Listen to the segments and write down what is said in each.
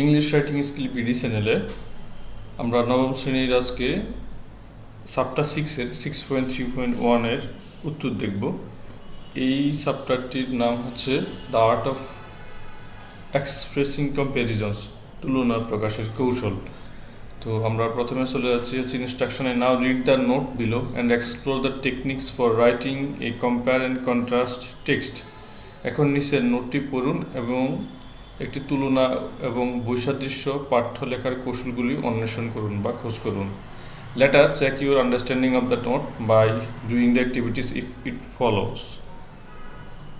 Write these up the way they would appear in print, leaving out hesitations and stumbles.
English writing skill BD চ্যানেলে আমরা নবম শ্রেণীর আজকে চ্যাপ্টার 6-এর 6.3.1-এর উত্তর দেখব। এই চ্যাপ্টারটির নাম হচ্ছে the art of expressing comparisons, তুলনা প্রকাশের কৌশল। তো আমরা প্রথমে চলে যাচ্ছি ইনস্ট্রাকশনে। Now read the note below and explore the techniques for writing a compare and contrast text. এখন নিচের নোটটি পড়ুন এবং একটি তুলনা এবং বৈসাদৃশ্য পাঠ্য লেখার কৌশলগুলি অন্বেষণ করুন বা খোঁজ করুন। Later check your understanding of the note by doing the activities if it follows.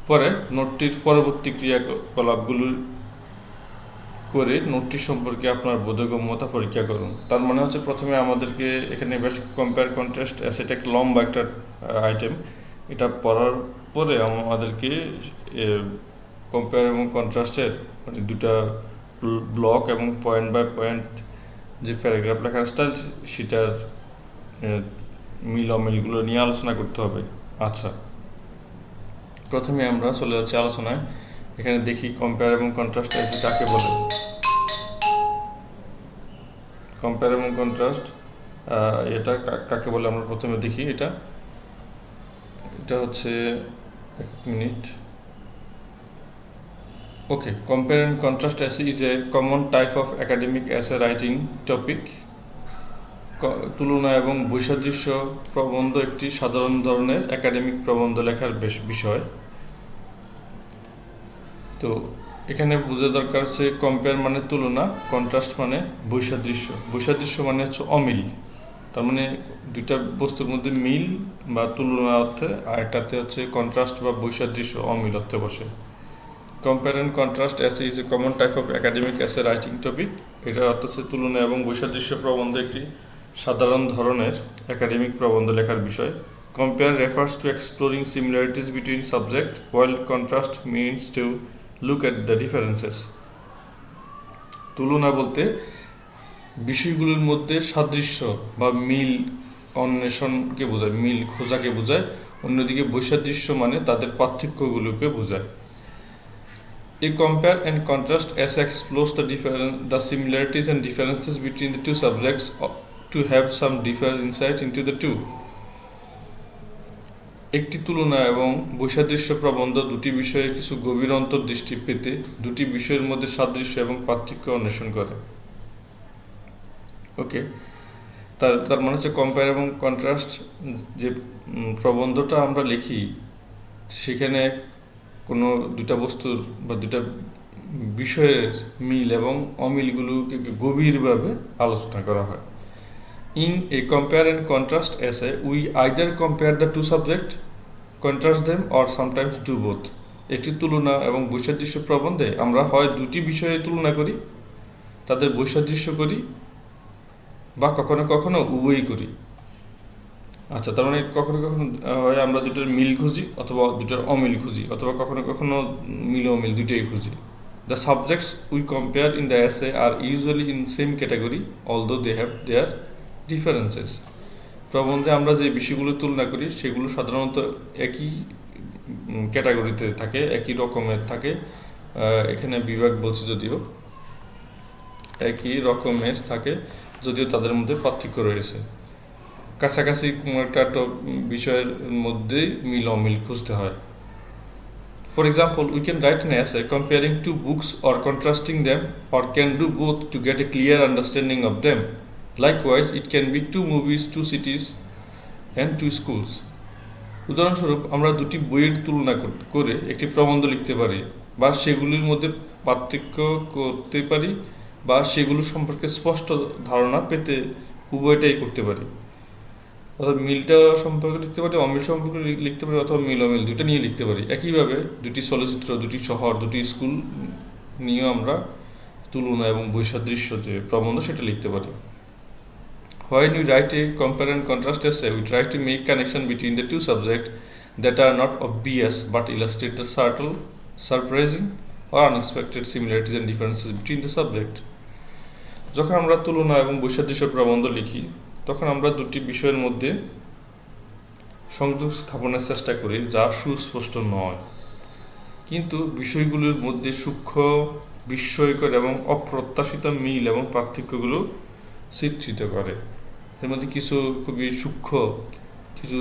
পরে নোটটির পরবর্তী ক্রিয়াকলাপগুলি করে নোটটি সম্পর্কে আপনার বোধগম্যতা পরীক্ষা করুন। তার মানে হচ্ছে প্রথমে আমাদেরকে এখানে বেশ কম্পেয়ার কন্ট্রাস্ট এটা একটা লম্বা একটা আইটেম। এটা পড়ার পরে আমাদেরকে কম্পেয়ার এবং কন্ট্রাস্টের মানে দুটা ব্লক এবং পয়েন্ট বাই পয়েন্ট যে প্যারাগ্রাফ লেখার স্টাইল সেটার মিল অমিলগুলো নিয়ে আলোচনা করতে হবে। আচ্ছা, প্রথমে আমরা চলে যাচ্ছি আলোচনায়। এখানে দেখি কম্পেয়ার এবং কন্ট্রাস্ট কাকে বলে। কম্পেয়ার এবং কন্ট্রাস্ট এটা কাকে বলে আমরা প্রথমে দেখি। এটা হচ্ছে এক minute. Okay, compare and contrast essay is a common type of academic essay writing topic. তুলনা এবং বৈসাদৃশ্য প্রবন্ধ একটি সাধারণ ধরনের একাডেমিক প্রবন্ধ লেখার বিষয়। তো এখানে বোঝা দরকার হচ্ছে কম্পেয়ার মানে তুলনা, কন্ট্রাস্ট মানে বৈসাদৃশ্য। বৈসাদৃশ্য মানে হচ্ছে অমিল, তার মানে দুইটা বস্তুর মধ্যে মিল বা তুলনা অর্থে, আর এটাতে হচ্ছে কন্ট্রাস্ট বা বৈসাদৃশ্য অমিল অর্থে বসে। Compare and contrast essay is a common type of academic essay writing topic. এটা অর্থ হচ্ছে তুলনা এবং বৈসাদৃশ্য প্রবন্ধ একটি সাধারণ ধরনের একাডেমিক প্রবন্ধ লেখার বিষয়। Compare refers to exploring similarities between subject, while contrast means to look at the differences. তুলনা বলতে বিষয়গুলোর মধ্যে সাদৃশ্য বা মিল অন্বেষণকে বোঝায়, মিল খোঁজাকে বোঝায়। অন্যদিকে বৈসাদৃশ্য মানে তাদের পার্থক্যগুলোকে বোঝায়। A compare and contrast essay explores the similarities and differences between the two subjects to have some deeper insight into the two. একটি তুলনা এবং বৈসাদৃশ্য প্রবন্ধ দুটি বিষয়ে কিছু গভীর অন্তর্দৃষ্টি পেতে দুটি বিষয়ের মধ্যে সাদৃশ্য এবং পার্থক্য অন্বেষণ করে। ওকে, তার মানে হচ্ছে কম্পেয়ার এবং কন্ট্রাস্ট যে প্রবন্ধটা আমরা লিখি সেখানে কোনো দুটা বস্তুর বা দুটা বিষয়ের মিল এবং অমিলগুলোকে গভীরভাবে আলোচনা করা হয়। In a compare and contrast essay we either compare the two subject, contrast them or sometimes do both. একটি তুলনা এবং বৈসাদৃশ্য প্রবন্ধে আমরা হয় দুটি বিষয়ে তুলনা করি, তাদের বৈসাদৃশ্য করি, বা কখনো কখনো উভয়ই করি। আচ্ছা, তার মানে কখনো কখনো হয় আমরা দুটোর মিল খুঁজি অথবা দুটোর অমিল খুঁজি, অথবা কখনো কখনো মিল অমিল দুটোই খুঁজি। The subjects we compare in the essay are usually in same category although they have their differences. প্রবন্ধে আমরা যে বিষয়গুলো তুলনা করি সেগুলো সাধারণত একই ক্যাটাগরিতে থাকে, একই রকমের থাকে। এখানে বিভাগ বলছে যদিও একই রকমের থাকে, যদিও তাদের মধ্যে পার্থক্য রয়েছে। কাছাকাছি কোনো একটা বিষয়ের মধ্যেই মিল অমিল খুঁজতে হয়। For example, we can write an essay comparing two books or contrasting them or can do both to get a clear understanding of them. Likewise it can be two movies, two cities and two schools. উদাহরণস্বরূপ, আমরা দুটি বইয়ের তুলনা করে একটি প্রবন্ধ লিখতে পারি, বা সেগুলির মধ্যে পার্থক্য করতে পারি, বা সেগুলো সম্পর্কে স্পষ্ট ধারণা পেতে উভয়টাই করতে পারি। অর্থাৎ মিলটা সম্পর্কে লিখতে পারি, অমিল সম্পর্কে লিখতে পারি, অথবা মিল অমিল দুটো নিয়ে লিখতে পারি। একইভাবে দুটি চলচ্চিত্র, দুটি শহর, দুটি স্কুল নিয়েও আমরা তুলনা এবং বৈসাদৃশ্য যে প্রবন্ধ সেটা লিখতে পারি। When we write a compare and contrast essay, we try to make connection between the two subjects that are not obvious but illustrate the subtle, surprising or unexpected similarities and differences between the subject. যখন আমরা তুলনা এবং বৈসাদৃশ্য প্রবন্ধ লিখি তখন আমরা দুটি বিষয়ের মধ্যে সংযোগ স্থাপনের চেষ্টা করি যা সুস্পষ্ট নয়, কিন্তু বিষয়গুলোর মধ্যে সূক্ষ্ম বিস্ময়কর এবং অপ্রত্যাশিত মিল এবং পার্থক্যগুলো চিত্রিত করে। এর মধ্যে কিছু খুবই সূক্ষ্ম, কিছু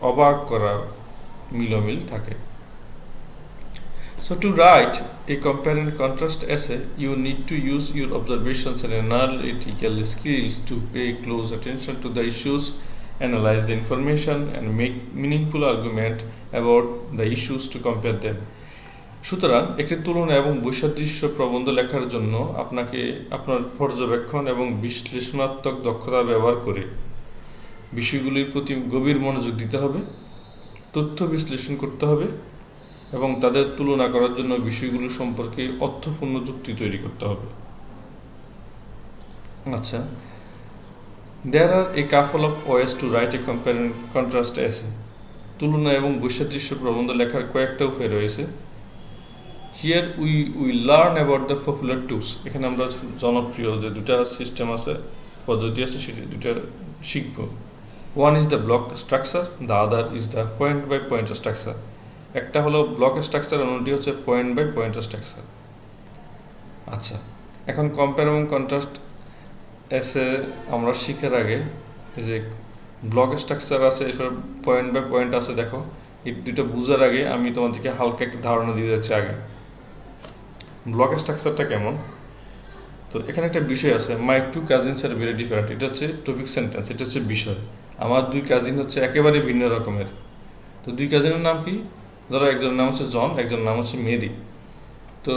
অবাক করা মিল থাকে। So to write a compare and contrast essay, you need to use your observations and analytical skills to pay close attention to the issues, analyze the information, and make meaningful argument about the issues to compare them. সুতরাং একটি তুলনা এবং বৈসাদৃশ্য প্রবন্ধ লেখার জন্য আপনাকে আপনার পর্যবেক্ষণ এবং বিশ্লেষণাত্মক দক্ষতা ব্যবহার করে বিষয়গুলির প্রতি গভীর মনোযোগ দিতে হবে, তথ্য বিশ্লেষণ করতে হবে এবং তাদের তুলনা করার জন্য বিষয়গুলো সম্পর্কে অর্থপূর্ণ যুক্তি তৈরি করতে হবে। আচ্ছা, there are a couple of ways to write a compare and contrast essay. তুলনা এবং বৈসাদৃশ্য প্রবন্ধ লেখার কয়েকটা উপায় রয়েছে। Here we learn about the popular tools. এখানে আমরা জনপ্রিয় যে দুটা সিস্টেম আছে, পদ্ধতি আছে, সেটা দুটা শিখব। One is the block structure, the other is the point by point structure. একটা হলো ব্লক স্ট্রাকচার, অন্যটি হচ্ছে পয়েন্ট বাই পয়েন্ট স্ট্রাকচার। আচ্ছা, এখন কম্পেয়ার এবং কন্ট্রাস্ট এসে আমরা শিখার আগে যে ব্লক স্ট্রাকচার আছে, এরপর পয়েন্ট বাই পয়েন্ট আছে, দেখো এই দুটো বোঝার আগে আমি তোমাদেরকে হালকা একটা ধারণা দিয়ে যাচ্ছি আগে ব্লক স্ট্রাকচারটা কেমন। তো এখানে একটা বিষয় আছে, my two cousins are very different, এটা হচ্ছে টপিক সেন্টেন্স, এটা হচ্ছে বিষয়। আমার দুই কাজিন হচ্ছে একেবারে ভিন্ন রকমের। তো দুই কাজিনের নাম কি? ধরো একজনের নাম হচ্ছে জন, একজনের নাম হচ্ছে মেরি। তো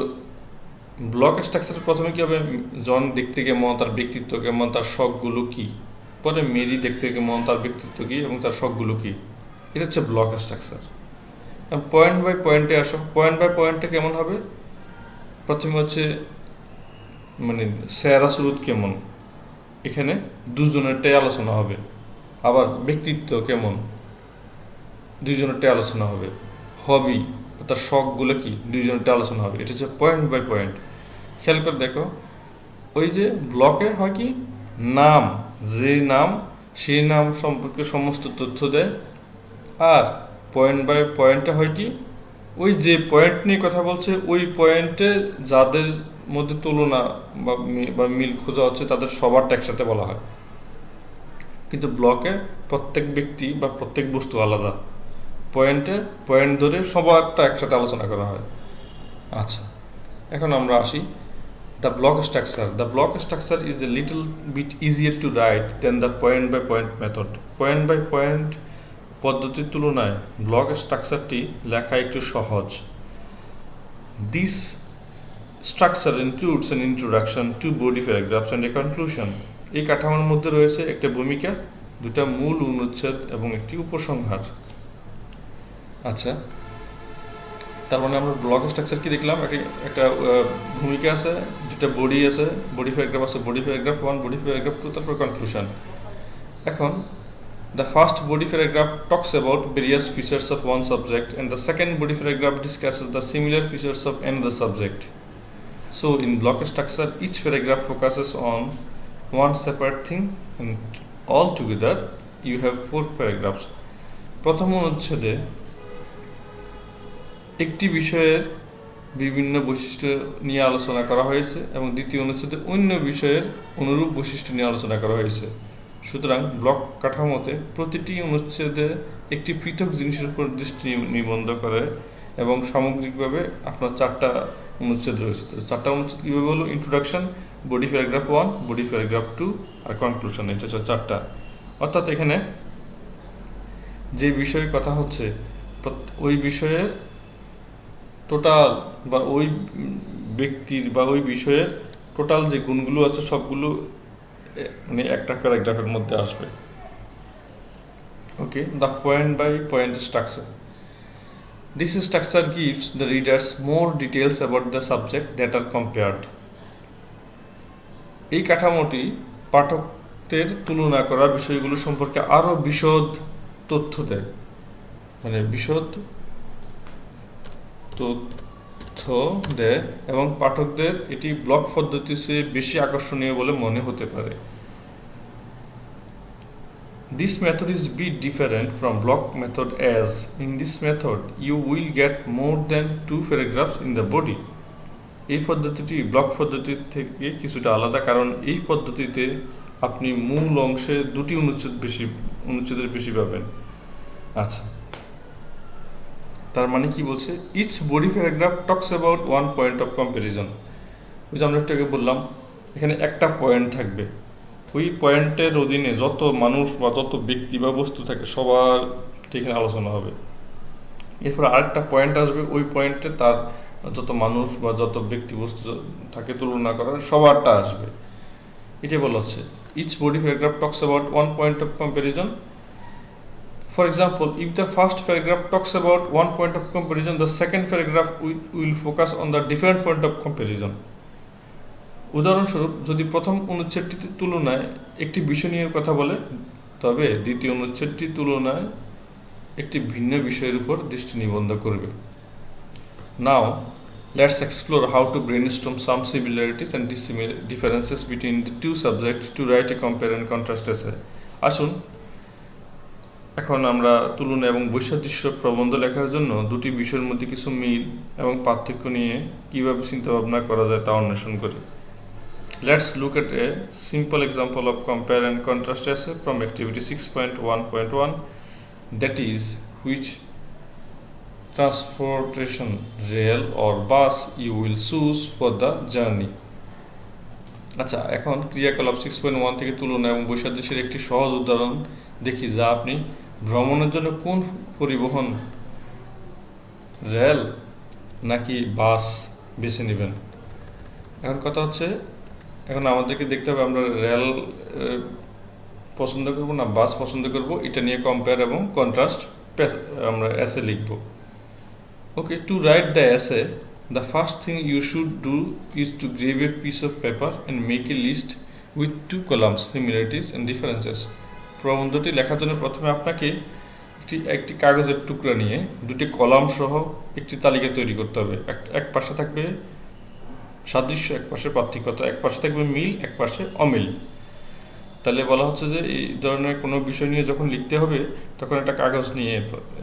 ব্লক স্ট্রাকচারের প্রথমে কী হবে? জন দেখতে কেমন, তার ব্যক্তিত্ব কেমন, তার শখগুলো কী। পরে মেরি দেখতে কেমন, তার ব্যক্তিত্ব কী এবং তার শখগুলো কী। এটা হচ্ছে ব্লক স্ট্রাকচার। পয়েন্ট বাই পয়েন্টে আসো। পয়েন্ট বাই পয়েন্টে কেমন হবে? প্রথমে হচ্ছে মানে সেরা সুরুত কেমন, এখানে দুজনেরটাই আলোচনা হবে। আবার ব্যক্তিত্ব কেমন, দুইজনেরটাই আলোচনা হবে। হবি, তার শখগুলো কি, দুইজনেরটা আলোচনা হবে। এটা হচ্ছে পয়েন্ট বাই পয়েন্ট। খেয়াল করে দেখো, ওই যে ব্লকে হয় কি, নাম, যে নাম সেই নাম সম্পর্কে সমস্ত তথ্য দেয়। আর পয়েন্ট বাই পয়েন্টে হয় কি, ওই যে পয়েন্ট নিয়ে কথা বলছে ওই পয়েন্টে যাদের মধ্যে তুলনা বা মিল খোঁজা হচ্ছে তাদের সবারটা একসাথে বলা হয়। কিন্তু ব্লকে প্রত্যেক ব্যক্তি বা প্রত্যেক বস্তু আলাদা, পয়েন্টে পয়েন্ট ধরে সবারটা একসাথে আলোচনা করা হয়। আচ্ছা, এখন আমরা আসি the block structure. The block structure is a little bit easier to write than the point by point method. Point by point পদ্ধতির তুলনায় ব্লক স্ট্রাকচারটি লেখা একটু সহজ। This structure includes an introduction, two body paragraphs and a conclusion. এই কাঠামোর মধ্যে রয়েছে একটা ভূমিকা, দুটা মূল অনুচ্ছেদ এবং একটি উপসংহার। আচ্ছা, তার মানে আমরা ব্লক স্ট্রাকচার কি দেখলাম? একটা ভূমিকা আছে, দুটা বডি আছে, বডি প্যারাগ্রাফ আছে, বডি প্যারাগ্রাফ 1, বডি প্যারাগ্রাফ 2, তারপর কনক্লুশন। এখন the first body paragraph talks about various features of one subject and the second body paragraph discusses the similar features of another subject. So in block structure, each paragraph focuses on one separate thing and all together you have 4 paragraphs. প্রথম অনুচ্ছেদে একটি বিষয়ের বিভিন্ন বৈশিষ্ট্য নিয়ে আলোচনা করা হয়েছে এবং দ্বিতীয় অনুচ্ছেদে অন্য বিষয়ের অনুরূপ বৈশিষ্ট্য নিয়ে আলোচনা করা হয়েছে। সুতরাং ব্লক কাঠামোতে প্রতিটি অনুচ্ছেদে একটি পৃথক জিনিসের উপর দৃষ্টি নিবদ্ধ করে এবং সামগ্রিকভাবে আপনার 4টা অনুচ্ছেদ রয়েছে। তো 4টা অনুচ্ছেদ কীভাবে হলো? Introduction, body paragraph 1, body paragraph 2 আর কনক্লুশন। এটা হচ্ছে 4টা। অর্থাৎ এখানে যে বিষয়ে কথা হচ্ছে ওই বিষয়ের টোটাল বা ওই ব্যক্তির বা ওই বিষয়ের টোটাল যে গুণগুলো আছে সবগুলো মানে একটা প্যারাগ্রাফের মধ্যে আসবে। Okay, the point by point structure. This structure gives the readers more details about the subject that are compared. এই কাঠামোটি পাঠকদের তুলনা করা বিষয়গুলো সম্পর্কে আরও বিশদ তথ্য দেয়, মানে বিশদ তথ্য দেয় এবং পাঠকদের এটি ব্লক পদ্ধতির চেয়ে বেশি আকর্ষণীয় বলে মনে হতে পারে। This method is bit different from block method, as in this method you will get more than 2 paragraphs in the body. এই পদ্ধতিটি ব্লক পদ্ধতির থেকে কিছুটা আলাদা, কারণ এই পদ্ধতিতে আপনি মূল অংশে দুটি অনুচ্ছেদের বেশি পাবেন। আচ্ছা, তার মানে কি বলছে, each body paragraph talks about one point of comparison. ওই যে আমরা একটু আগে বললাম, এখানে একটা পয়েন্ট থাকবে, ওই পয়েন্টের অধীনে যত মানুষ বা যত ব্যক্তি বা বস্তু থাকে সবার এখানে আলোচনা হবে। এরপর আরেকটা পয়েন্ট আসবে, ওই পয়েন্টে তার যত মানুষ বা যত ব্যক্তি বস্তু থাকে তুলনা করার সবারটা আসবে। এটাই বলা হচ্ছে each body paragraph talks about one point of comparison. For example, if the first paragraph talks about one point of comparison, the second paragraph will focus on the different point of comparison. উদাহরণস্বরূপ, যদি প্রথম অনুচ্ছেদটির তুলনায় একটি বিষয় নিয়ে কথা বলে, তবে দ্বিতীয় অনুচ্ছেদটি তুলনায় একটি ভিন্ন বিষয়ের উপর দৃষ্টি নিবদ্ধ করবে। Now, let's explore how to brainstorm some similarities and differences between the two subjects to write a compare and contrast essay. আসুন এখন আমরা তুলনা এবং বৈসাদৃশ্য প্রবন্ধ লেখার জন্য দুটি বিষয়ের মধ্যে কিছু মিল এবং পার্থক্য নিয়ে কীভাবে চিন্তাভাবনা করা যায় তা অন্বেষণ করি। Let's look at a simple example of compare and contrast essay from activity 6.1.1, that is, which transportation, rail or bus you will choose for the journey. আচ্ছা, এখন ক্রিয়াকলাপ 6.1 থেকে তুলনা এবং বৈসাদৃশ্যের একটি সহজ উদাহরণ দেখি, যা আপনি ভ্রমণের জন্য কোন পরিবহন, রেল নাকি বাস বেছে নেবেন। এখন কথা হচ্ছে, এখন আমাদেরকে দেখতে হবে আমরা রেল পছন্দ করব না বাস পছন্দ করব, এটা নিয়ে কম্পেয়ার এবং কন্ট্রাস্ট আমরা এসে লিখব। Okay, to write the essay, the first thing you should do is to grab a piece of paper and make a list with two columns, similarities and differences. প্রবন্ধটি লেখার জন্য প্রথমে আপনাকে একটি কাগজের টুকরা নিয়ে দুটি কলাম সহ একটি তালিকা তৈরি করতে হবে। এক পাশে থাকবে সাদৃশ্য, এক পাশে পার্থক্যতা, এক পাশে থাকবে মিল, এক পাশে অমিল। তাহলে বলা হচ্ছে যে এই ধরনের কোনো বিষয় নিয়ে যখন লিখতে হবে তখন একটা কাগজ নিয়ে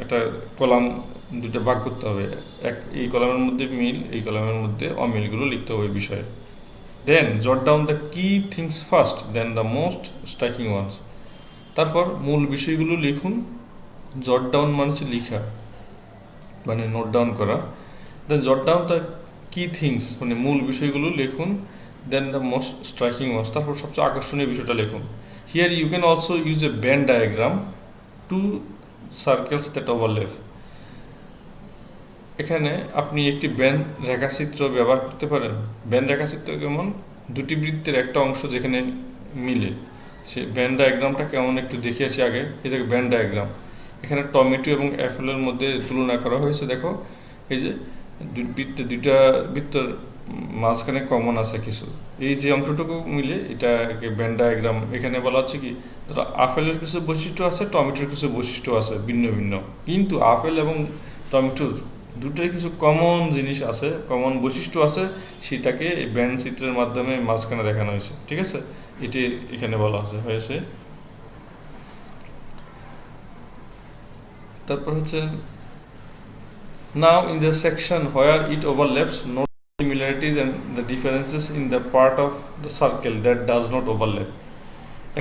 একটা কলাম দুটো ভাগ করতে হবে। এই কলামের মধ্যে মিল, এই কলামের মধ্যে অমিলগুলো লিখতে হবে বিষয়ে। Then jot down the key things first, then the most striking ones. তারপর মূল বিষয়গুলো লিখুন। জট ডাউন মানে হচ্ছে লিখা, মানে নোট ডাউন করা। দেন jot down the key things মানে মূল বিষয়গুলো লিখুন। Then the most striking ones, তারপর সবচেয়ে আকর্ষণীয় বিষয়টা লিখুন। Here you can also use a Venn diagram two circles that overlap. এখানে আপনি একটি ব্যান রেখাচিত্র ব্যবহার করতে পারেন। ব্যান রেখাচিত্র কেমন, দুটি বৃত্তের একটা অংশ যেখানে মিলে, সে ব্যান ডায়াগ্রামটা কেমন একটু দেখিয়েছি আগে। এই যে ব্যান ডায়াগ্রাম, এখানে টমেটো এবং অ্যাপেলের মধ্যে তুলনা করা হয়েছে। দেখো এই যে দুইটা বৃত্তের মাঝখানে কমন আছে কিছু, এই যে অংশটুকু মিলে এটাকে ব্যান ডায়াগ্রাম। এখানে বলা হচ্ছে কি, ধরো আপেলের কিছু বৈশিষ্ট্য আছে, টমেটোর কিছু বৈশিষ্ট্য আছে ভিন্ন ভিন্ন, কিন্তু আপেল এবং টমেটোর দুটোর কিছু কমন জিনিস আছে, কমন বৈশিষ্ট্য আছে, সেটাকে এই ব্যান চিত্রের মাধ্যমে মাঝখানে দেখানো হয়েছে। ঠিক আছে, এটি এখানে বলা হয়েছে। তারপর হচ্ছে now in the section where it overlaps, note similarities and the differences in the part of the circle that does not overlap.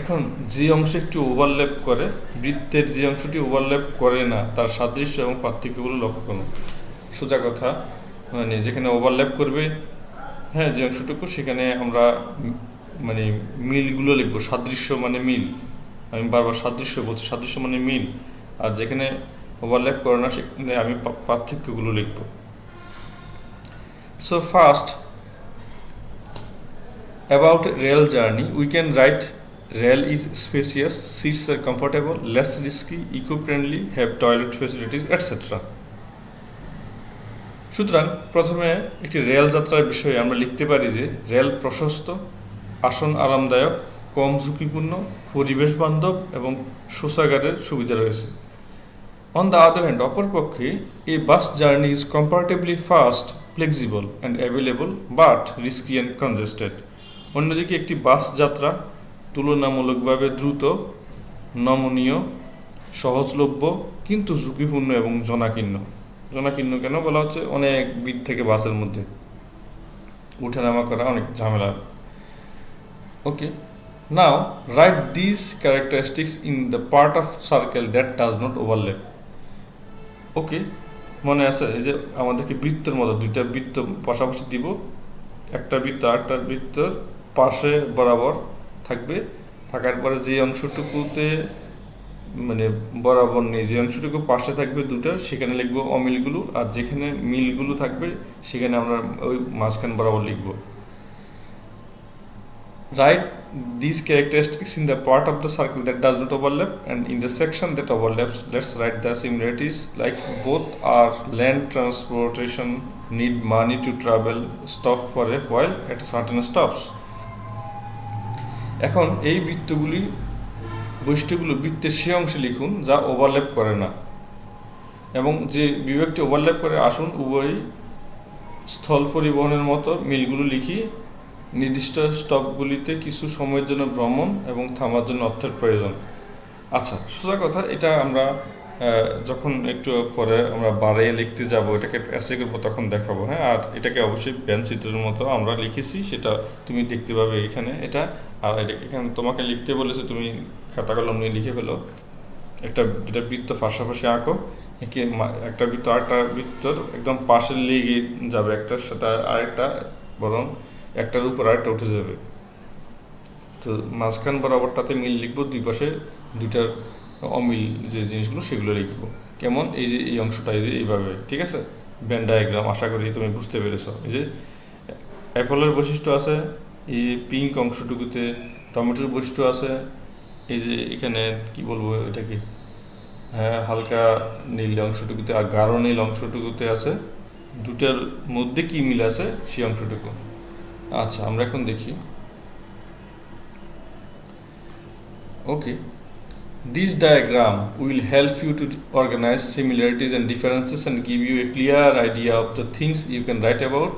এখন যে অংশ একটু ওভারল্যাপ করে, বৃত্তের যে অংশটি ওভারল্যাপ করে না, তার সাদৃশ্য এবং পার্থক্যগুলো লক্ষ্য করুন। সোজা কথা, মানে যেখানে ওভারল্যাপ করবে, হ্যাঁ, যে অংশটুকু, সেখানে আমরা মানে মিলগুলো লিখবো। সাদৃশ্য মানে মিল, আমি বারবার সাদৃশ্য বলছি, সাদৃশ্য মানে মিল। আর যেখানে ওভারল্যাপ করে না সেখানে আমি পার্থক্যগুলো লিখব। So first, about rail journey we can write rail is spacious, seats are comfortable, less risky, eco friendly, have toilet facilities etcetera. সুতরাং প্রথমে একটি রেল যাত্রার বিষয়ে আমরা লিখতে পারি যে রেল প্রশস্ত, আসন আরামদায়ক, কম ঝুঁকিপূর্ণ, পরিবেশ বান্ধব এবং শৌচাগারের সুবিধা রয়েছে। On the other hand, অপরপক্ষে a bus journey is comparatively fast, flexible and available but risky and congested. অন্যদিকে একটি বাস যাত্রা তুলনামূলকভাবে দ্রুত, নমনীয়, সহজলভ্য কিন্তু ঝুঁকিপূর্ণ এবং জনাকীর্ণ। জনাকীর্ণ কেন বলা হচ্ছে, অনেক ভিড় থেকে বাসের মধ্যে। উঠানামা করা অনেক ঝামেলা। Okay, now write this characteristics in the part of circle that does not overlap. Okay, মনে আছে এই যে আমাদেরকে বৃত্তের মতো দুইটা বৃত্ত পাশাপাশি দিব, একটা বৃত্ত আরেকটা বৃত্তর পাশে বরাবর থাকবে, থাকার পরে যে অংশটুকুতে মানে বরাবর নেই, যে অংশটুকু পাশে থাকবে দুটো, সেখানে লিখবো অমিলগুলো, আর যেখানে মিলগুলো থাকবে সেখানে আমরা ওই মাঝখান বরাবর লিখবো। Write these characteristics in the part of the circle that does not overlap, and in the section that overlaps, let's write the similarities like both are land transportation, need money to travel, stop for a while at certain stops. এখন এই বৈশিষ্ট্যগুলো বৃত্তের সে অংশে লিখুন যা overlap করে না, এবং যে বিভাগটি ওভারল্যাপ করে আসুন উভয়ই স্থল পরিবহনের মতো মিলগুলো লিখি। নির্দিষ্ট স্টপগুলিতে কিছু সময়ের জন্য ভ্রমণ এবং থামার জন্য অর্থের প্রয়োজন। আচ্ছা, সোজা কথা, এটা আমরা যখন একটু পরে আমরা বাড়িয়ে লিখতে যাব, এটাকে অ্যাসে করবো, তখন দেখাবো। হ্যাঁ, আর এটাকে অবশ্যই পেনসিলের মতো আমরা লিখেছি, সেটা তুমি দেখতে পাবে এখানে। এটা আর এখানে তোমাকে লিখতে বলেছে, তুমি খাতা কলম নিয়ে লিখে ফেলো। দুটা বৃত্ত পাশাপাশি আঁকো, একে একটা বৃত্ত আরেকটা বৃত্তর একদম পাশে লেগে যাবে, একটার সাথে আরেকটা, বরং একটার উপর আরেকটা উঠে যাবে। তো মাঝখান বরাবরটাতে মিল লিখবো, দুই পাশে দুইটার অমিল যে জিনিসগুলো সেগুলো লিখবো। কেমন, এই যে এই অংশটা এই যে এইভাবে, ঠিক আছে, ভেন ডায়াগ্রাম। আশা করি তুমি বুঝতে পেরেছ। এই যে অ্যাপলের বৈশিষ্ট্য আছে এই পিঙ্ক অংশটুকুতে, টমেটোর বৈশিষ্ট্য আছে এই যে এখানে কি বলবো এটাকে, হ্যাঁ, হালকা নীল অংশটুকুতে, আর গাঢ় নীল অংশটুকুতে আছে। দুটার মধ্যে কি মিল আছে সেই অংশটুকু। আচ্ছা, আমরা এখন দেখি। ওকে, this diagram will help you to organize similarities and differences and give you a clear idea of the things you can write about.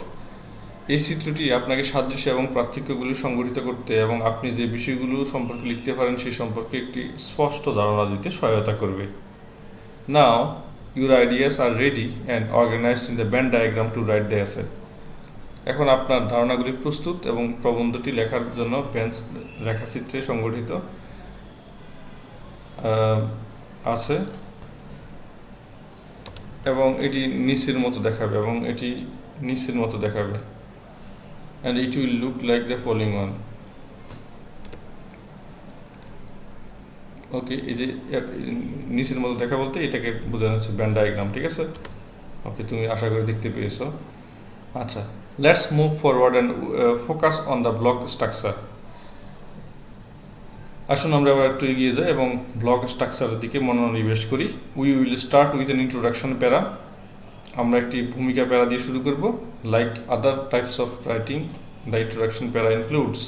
এই চিত্রটি আপনাকে সাদৃশ্য এবং পার্থক্যগুলি সংগঠিত করতে এবং আপনি যে বিষয়গুলো সম্পর্কে লিখতে পারেন সেই সম্পর্কে একটি স্পষ্ট ধারণা দিতে সহায়তা করবে। Now your ideas are ready and organized in the Venn diagram to write the essay. এখন আপনার ধারণাগুলি প্রস্তুত এবং প্রবন্ধটি লেখার জন্য রেখাচিত্রে সংগঠিত আছে, এবং এটি নিচের মতো দেখাবে, and it will look like the following one. ওকে, এই যে নিচের মতো দেখা বলতে এটাকে বোঝানো হচ্ছে ভেন ডায়াগ্রাম, ঠিক আছে। ওকে, তুমি আশা করি দেখতে পেয়েছো। আচ্ছা, let's move forward and focus on the block structure. আসুন আমরা আবার একটু এগিয়ে যাই এবং ব্লক স্ট্রাকচারের দিকে মনোনিবেশ করি। We will start with an introduction para. আমরা একটি ভূমিকা প্যারা দিয়ে শুরু করব। Like other types of writing, the introduction para includes,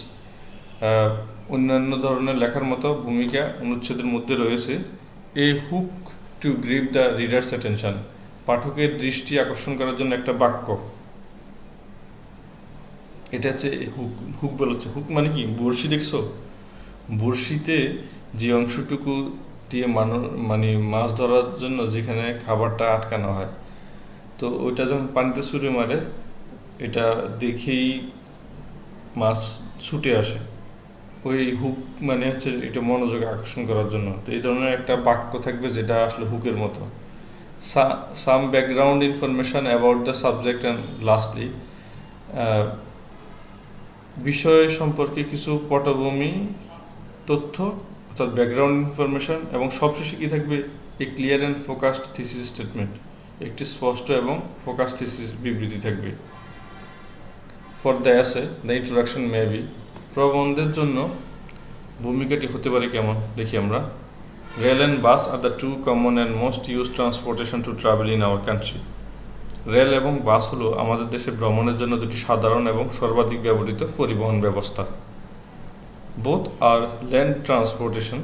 অন্যান্য ধরনের লেখার মতো ভূমিকা অনুচ্ছেদের মধ্যে রয়েছে a hook to grip the readers attention, পাঠকের দৃষ্টি আকর্ষণ করার জন্য একটা বাক্য। এটা হচ্ছে হুক বলা হচ্ছে। হুক মানে কি, বড়শি দেখছো, বড়শিতে যে অংশটুকু দিয়ে মানে মাছ ধরার জন্য যেখানে খাবারটা আটকানো হয়, তো ওইটা যখন পানিতে ছুঁড়ে মারে, এটা দেখেই মাছ ছুটে আসে। ওই হুক মানে হচ্ছে এটা মনোযোগ আকর্ষণ করার জন্য। তো এই ধরনের একটা বাক্য থাকবে যেটা আসলে হুকের মতো। Some background information about the subject, and lastly বিষয় সম্পর্কে কিছু পটভূমি তথ্য, অর্থাৎ ব্যাকগ্রাউন্ড ইনফরমেশন, এবং সবশেষে কী থাকবে, a clear and focused thesis statement, একটি স্পষ্ট এবং ফোকাস থিসিস বিবৃতি থাকবে। For the essay the introduction may be, প্রবন্ধের জন্য ভূমিকাটি হতে পারে কেমন দেখি আমরা। Rail and bus are the two common and most use transportation to travel in our country. Rail এবং বাস হলো আমাদের দেশে ভ্রমণের জন্য দুটি সাধারণ এবং সর্বাধিক ব্যবহৃত পরিবহন ব্যবস্থা। Both are land transportation,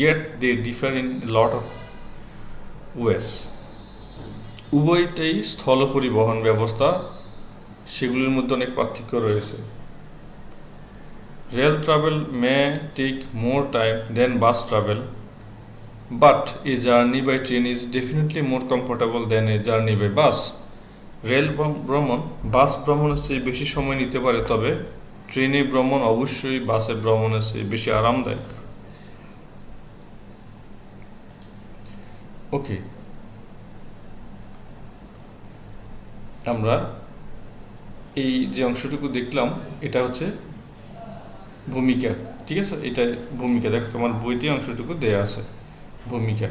yet they differ in a lot of ways. উভয়টাই স্থল পরিবহন ব্যবস্থা, সেগুলির মধ্যে অনেক পার্থক্য রয়েছে। Rail travel may take more time than bus travel, but a journey by train is definitely more comfortable than a journey by bus. Rail ভ্রমণ বাস ভ্রমণের চেয়ে বেশি সময় নিতে পারে, তবে ট্রেনে ভ্রমণ অবশ্যই বাসের ভ্রমণের চেয়ে বেশি আরামদায়ক। ওকে, আমরা এই যে অংশটুকু দেখলাম এটা হচ্ছে ভূমিকা, ঠিক আছে? এটা ভূমিকা, দেখো তোমার বইতে অংশটুকু দেয়া আছে ভূমিকা।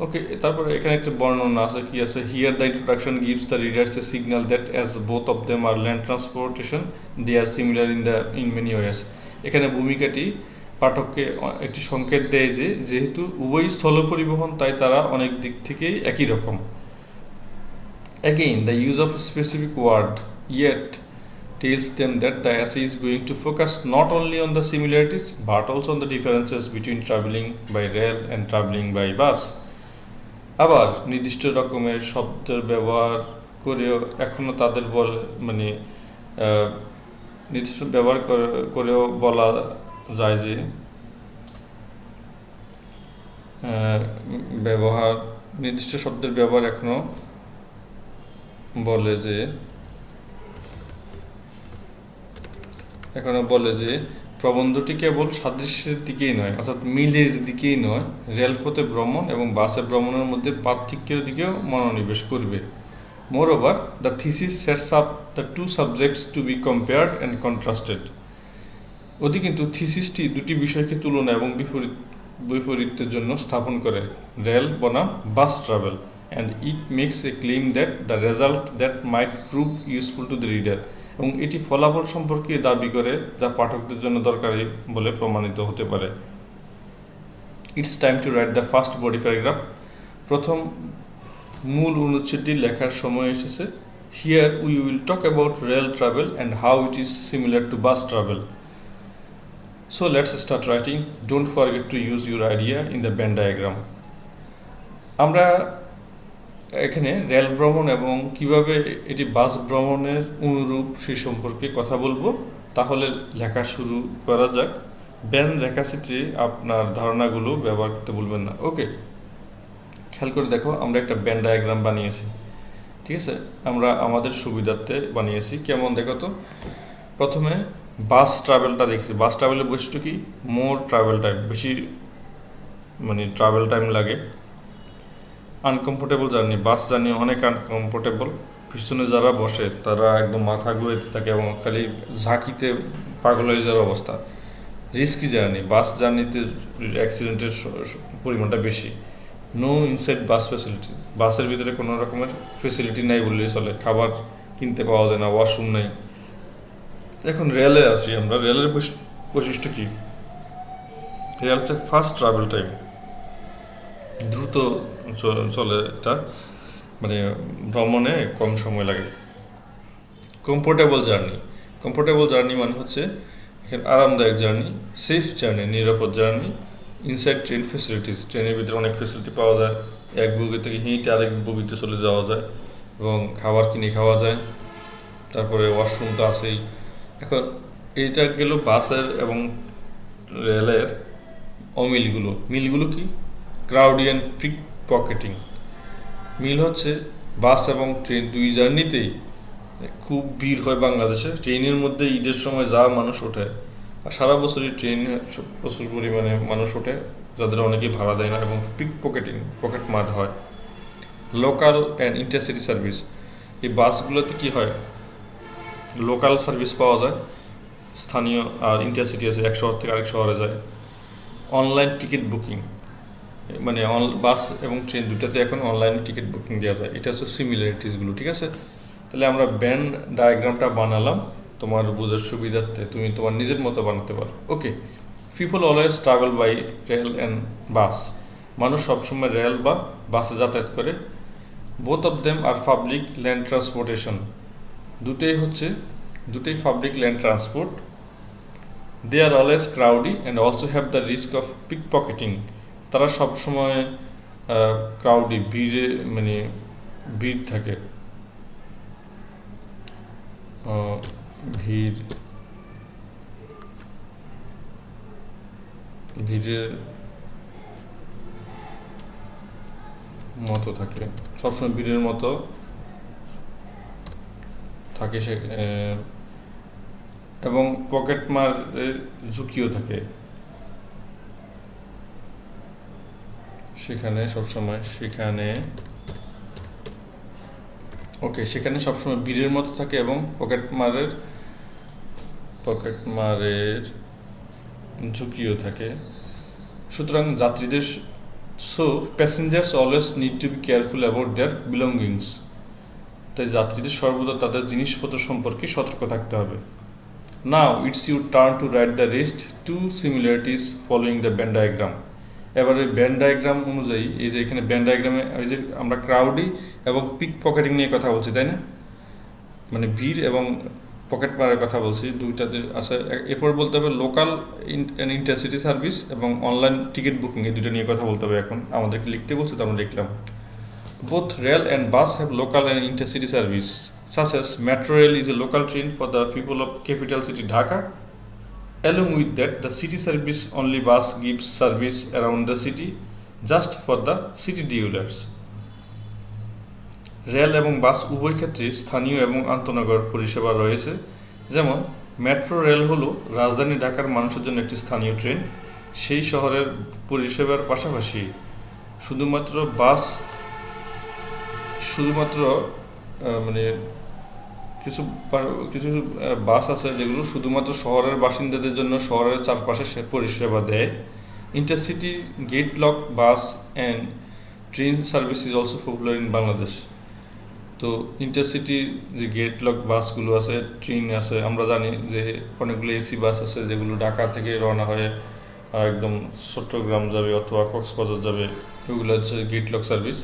ওকে, তারপরে এখানে একটা বর্ণনা আছে, কি আছে, here the introduction gives the readers a signal that as both of them are land transportation they are similar in many ways. এখানে ভূমিকাটি পাঠককে একটি সংকেত দেয় যে যেহেতু উভয় স্থল পরিবহন, তাই তারা অনেক দিক থেকেই একই রকম। Again, the use of a specific word yet tells them that the essay is going to focus not only on the similarities but also on the differences between traveling by rail and traveling by bus. আবার নির্দিষ্ট রকমের শব্দের ব্যবহার করেও এখনও তাদের মানে নির্দিষ্ট ব্যবহার করেও বলা যায় যে নির্দিষ্ট শব্দের ব্যবহার এখনও বলে যে প্রবন্ধটি কেবল সাদৃশ্যের দিকেই নয়, অর্থাৎ মিলের দিকেই নয়, রেলপথে ভ্রমণ এবং বাসে ভ্রমণের মধ্যে পার্থক্যের দিকেও মনোনিবেশ করবে। Moreover, the thesis sets up the two subjects to be compared and contrasted. কিন্তু থিসিসটি দুটি বিষয়কে তুলনা এবং বৈপরীত্যের জন্য স্থাপন করে, রেল বনাম bus travel, and it makes a claim that the result that might prove useful to the reader, এবং এটি ফলাফল সম্পর্কে দাবি করে যা পাঠকদের জন্য দরকারি বলে প্রমাণিত হতে পারে। It's time to write the first body paragraph. প্রথম মূল অনুচ্ছেদটি লেখার সময় এসেছে। Here we will talk about rail travel and how it is similar to bus travel. So let's start writing. Don't forget to use your idea in the Venn diagram. আমরা এখানে rail ভ্রমণ এবং কিভাবে এটি বাস ভ্রমণের অনুরূপ সে সম্পর্কে কথা বলবো। তাহলে লেখা শুরু করা যাক। ব্যান রেখাচিত্রে আপনার ধারণাগুলো ব্যবহার করতে ভুলবেন না। ওকে, খেয়াল করে দেখো, আমরা একটা ব্যান ডায়াগ্রাম বানিয়েছি, ঠিক আছে? আমরা আমাদের সুবিধার্থে বানিয়েছি। কেমন দেখো তো, প্রথমে বাস ট্রাভেলটা দেখছি। বাস ট্রাভেলের বৈশিষ্ট্য কি? মোর ট্রাভেল টাইম, বেশি মানে ট্রাভেল টাইম লাগে। আনকমফোর্টেবল জার্নি, বাস জার্নি অনেক আনকমফোর্টেবল। পিছনে যারা বসে তারা একদম মাথা ঘুরাইতে থাকে এবং খালি ঝাঁকিতে পাগল হয়ে যাওয়ার অবস্থা। রিস্কি জার্নি, বাস জার্নিতে অ্যাক্সিডেন্টের পরিমাণটা বেশি। নো ইনসাইড বাস ফ্যাসিলিটি, বাসের ভিতরে কোনো রকমের ফ্যাসিলিটি নাই বললেই চলে, খাবার কিনতে পাওয়া যায় না, ওয়াশরুম নেই। এখন রেলে আসি আমরা। রেলের বৈশিষ্ট্য কি? রেল হচ্ছে ফাস্ট ট্রাভেল টাইম, দ্রুত চলে এটা, মানে ভ্রমণে কম সময় লাগে। কমফোর্টেবল জার্নি, কমফোর্টেবল জার্নি মানে হচ্ছে এখানে আরামদায়ক জার্নি। সেফ জার্নি, নিরাপদ জার্নি। ইনসাইড ট্রেন ফেসিলিটিস, ট্রেনের ভিতরে অনেক ফেসিলিটি পাওয়া যায়, এক বগি থেকে হেঁটে আরেক বগিতে চলে যাওয়া যায় এবং খাবার কিনে খাওয়া যায়। তারপরে ওয়াশরুম তো আছেই। এখন এইটা গেল বাসের এবং রেলের অমিলগুলো। মিলগুলো কি? Crowdy and pickpocketing. মিল হচ্ছে বাস এবং ট্রেন দুই জার্নিতেই খুব ভিড় হয় বাংলাদেশে। ট্রেনের মধ্যে ঈদের সময় যা মানুষ ওঠে, আর সারা বছরই ট্রেনে প্রচুর পরিমাণে মানুষ ওঠে, যাদের অনেকেই ভাড়া দেয় না, এবং পিক পকেটিং, পকেট মার হয়। লোকাল অ্যান্ড ইন্টারসিটি সার্ভিস, এই বাসগুলোতে কি হয়? লোকাল সার্ভিস পাওয়া যায়, স্থানীয়, আর ইন্টারসিটি আছে, এক শহর থেকে আরেক শহরে যায়। অনলাইন টিকিট বুকিং, মানে বাস এবং ট্রেন দুটাতে এখন অনলাইনে টিকিট বুকিং দেওয়া যায়। এটা হচ্ছে সিমিলারিটিসগুলো, ঠিক আছে? তাহলে আমরা ব্যান ডায়াগ্রামটা বানালাম তোমার বোঝার সুবিধার্থে, তুমি তোমার নিজের মতো বানাতে পারো। Okay, people always travel by rail and bus, মানুষ সবসময় রেল বা বাসে যাতায়াত করে। Both of them are public land transportation, দুটোই public land transport. They are always crowdy and also have the risk of pickpocketing, তারা সবসময় ক্রাউডি, মানে ভিড় থাকে, ভিড়ের মতো থাকে, সবসময় ভিড়ের মতো থাকে এবং পকেটমারের ঝুঁকিও থাকে সেখানে সবসময় ভিড়ের মতো থাকে এবং পকেটমারের ঝুঁকিও থাকে। সুতরাং যাত্রীদের passengers always need to be careful about their belongings. তাই যাত্রীদের সর্বদা তাদের জিনিসপত্র সম্পর্কে সতর্ক থাকতে হবে। Now it's your turn to write the rest two similarities following the when diagram. এবার ওই ভেন ডায়াগ্রাম অনুযায়ী এই যে এখানে ভেন ডায়াগ্রামে ওই যে আমরা ক্রাউডি এবং পিক পকেটিং নিয়ে কথা বলছি, তাই না? মানে ভিড় এবং পকেট মারার কথা বলছি, দুইটাতে আছে। এরপর বলতে হবে লোকাল ইন্টারসিটি সার্ভিস এবং অনলাইন টিকিট বুকিং, এই দুটো নিয়ে কথা বলতে হবে। এখন আমাদেরকে লিখতে বলছে তো আমরা লিখলাম। Both rail and bus have local and intercity service such as Metro Rail is a local train for the people of capital city Dhaka. Along with that, the city service only bus gives service around the city just for the city dwellers. Rail এবং বাস উভয় ক্ষেত্রে স্থানীয় এবং আন্তনগর পরিষেবা রয়েছে। যেমন metro rail হলো রাজধানী ঢাকার মানুষের জন্য একটি স্থানীয় ট্রেন। সেই শহরের পরিষেবার পাশাপাশি শুধুমাত্র মানে কিছু বাস আছে যেগুলো শুধুমাত্র শহরের বাসিন্দাদের জন্য শহরের চারপাশে পরিষেবা দেয়। Intercity gate lock bus and train service is also popular in Bangladesh. তো ইন্টারসিটি যে গেট লক বাসগুলো আছে, ট্রেন আছে, আমরা জানি যে অনেকগুলো এসি বাস আছে যেগুলো ঢাকা থেকে রওনা হয়ে একদম চট্টগ্রাম যাবে অথবা কক্সবাজার যাবে, ওগুলো হচ্ছে গেট লক সার্ভিস।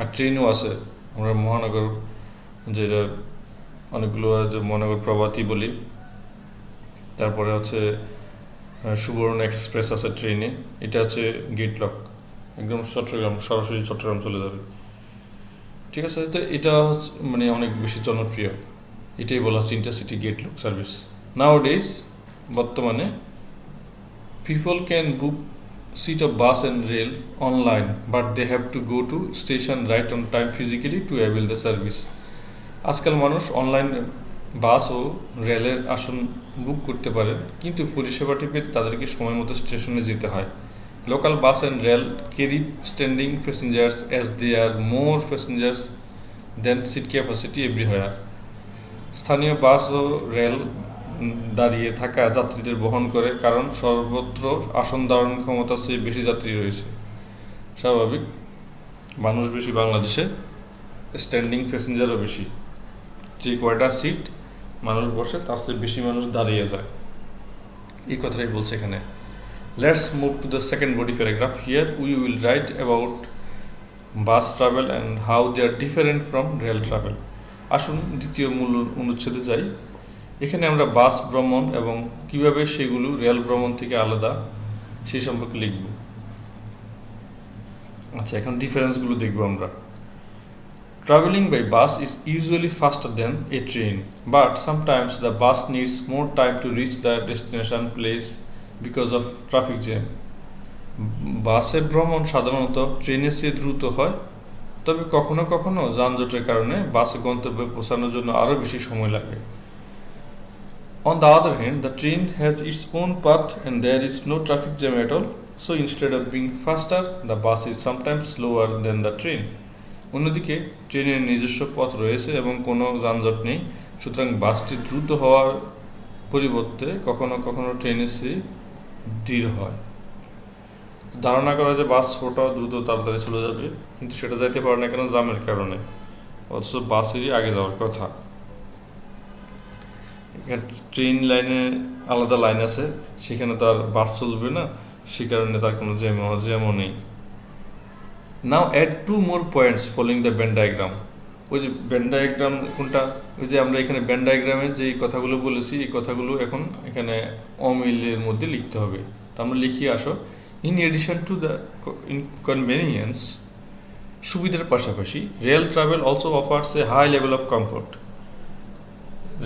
আর ট্রেনও আছে, আমরা মহানগর যেটা অনেকগুলো যে মহানগর প্রভাতী বলি, তারপরে হচ্ছে সুবর্ণ এক্সপ্রেস আছে ট্রেনে, এটা হচ্ছে গেট লক, একদম সরাসরি চট্টগ্রাম চলে যাবে। ঠিক আছে, তো এটা মানে অনেক বেশি জনপ্রিয়, এটাই বলা হচ্ছে ইন্টারসিটি গেট লক সার্ভিস। নাওডেজ বর্তমানে people can book seat of bus and rail online, but they have to go to station right on time physically to avail the service. আজকাল মানুষ অনলাইন বাস ও রেলের আসন বুক করতে পারে, কিন্তু পরিষেবাটি পেতে তাদেরকে সময় মতো স্টেশনে যেতে হয়। Local bus and rail carry standing passengers as they are more passengers than seat capacity everywhere. স্থানীয় বাস ও রেল দাঁড়িয়ে থাকা যাত্রীদের বহন করে, কারণ সর্বত্র আসন ধারণ ক্ষমতার চেয়ে বেশি যাত্রী রয়েছে। স্বাভাবিক, মানুষ বেশি বাংলাদেশে, স্ট্যান্ডিং প্যাসেঞ্জারও বেশি। যে কয়টা সিট মানুষ বসে তার চেয়ে বেশি মানুষ দাঁড়িয়ে যায়, এই কথাটাই বলছে এখানে। Let's move to the second body paragraph. Here we will write about bus travel and how they are different from rail travel. আসুন দ্বিতীয় মূল অনুচ্ছেদে যাই। এখানে আমরা বাস ভ্রমণ এবং কিভাবে সেগুলো রেল ভ্রমণ থেকে আলাদা সেই সম্পর্কে লিখব। আচ্ছা, এখন ডিফারেন্সগুলো দেখব আমরা। Travelling by bus is usually faster than a train, but sometimes the bus needs more time to reach the destination place because of traffic jam. বাসে ভ্রমণ সাধারণত ট্রেনের চেয়ে দ্রুত হয়, তবে কখনো কখনো যানজটের কারণে বাসে গন্তব্যে পৌঁছানোর জন্য আরও বেশি সময় লাগে। On the other hand, the train has its own path and there is no traffic jam at all, so instead of being faster, the bus is sometimes slower than the train. অন্যদিকে ট্রেনের নিজস্ব পথ রয়েছে এবং কোনো যানজট নেই, সুতরাং বাসটি দ্রুত হওয়ার পরিবর্তে কখনো কখনো ট্রেনের চেয়ে ধীর হয়। ধারণা করা যে বাস ছোট, দ্রুত, তাড়াতাড়ি চলে যাবে, কিন্তু সেটা যাইতে পারে না কেন? জ্যামের কারণে, অথচ বাসেরই আগে যাওয়ার কথা। ট্রেন লাইনে আলাদা লাইন আছে, সেখানে তো আর বাস চলবে না, সে কারণে তার কোনো জ্যামও নেই। Now add two more points following the when diagram. ওই যে ভেন ডায়াগ্রাম কোনটা, ওই যে আমরা এখানে ভেন ডায়াগ্রামে যে কথাগুলো বলেছি, এই কথাগুলো এখন এখানে অমিলের মধ্যে লিখতে হবে। তা আমরা লিখি, আসো। In addition to the inconvenience, সুবিধার পাশাপাশি rail travel also offers a high level of comfort.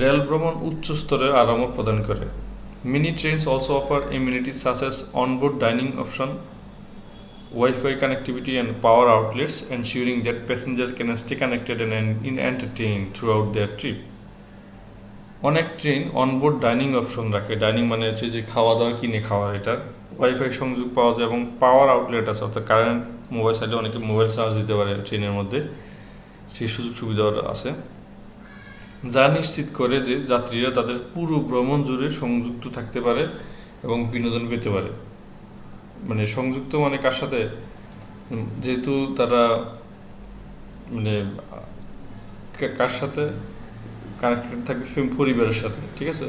Rail ভ্রমণ উচ্চ স্তরের আরামও প্রদান করে। Many trains also offer amenities such as onboard dining option, wifi connectivity and power outlets, ensuring that passenger can stay connected and entertained throughout their trip. অনেক train onboard dining option রাখে। Dining মানে হচ্ছে যে খাওয়া দাওয়া কিনে খাওয়ার, এটা ওয়াইফাই সংযোগ পাওয়া যায় এবং পাওয়ার আউটলেট আছে, অর্থাৎ কারেন্ট মোবাইল চাইলে অনেকে মোবাইল চার্জ দিতে পারে ট্রেনের মধ্যে, সেই সুযোগ সুবিধা আছে, যা নিশ্চিত করে যে যাত্রীরা তাদের পুরো ভ্রমণ জুড়ে সংযুক্ত থাকতে পারে এবং বিনোদন পেতে পারে। মানে সংযুক্ত মানে কার সাথে, যেহেতু তারা মানে কার সাথে কানেক্টেড থাকবে, পরিবারের সাথে, ঠিক আছে।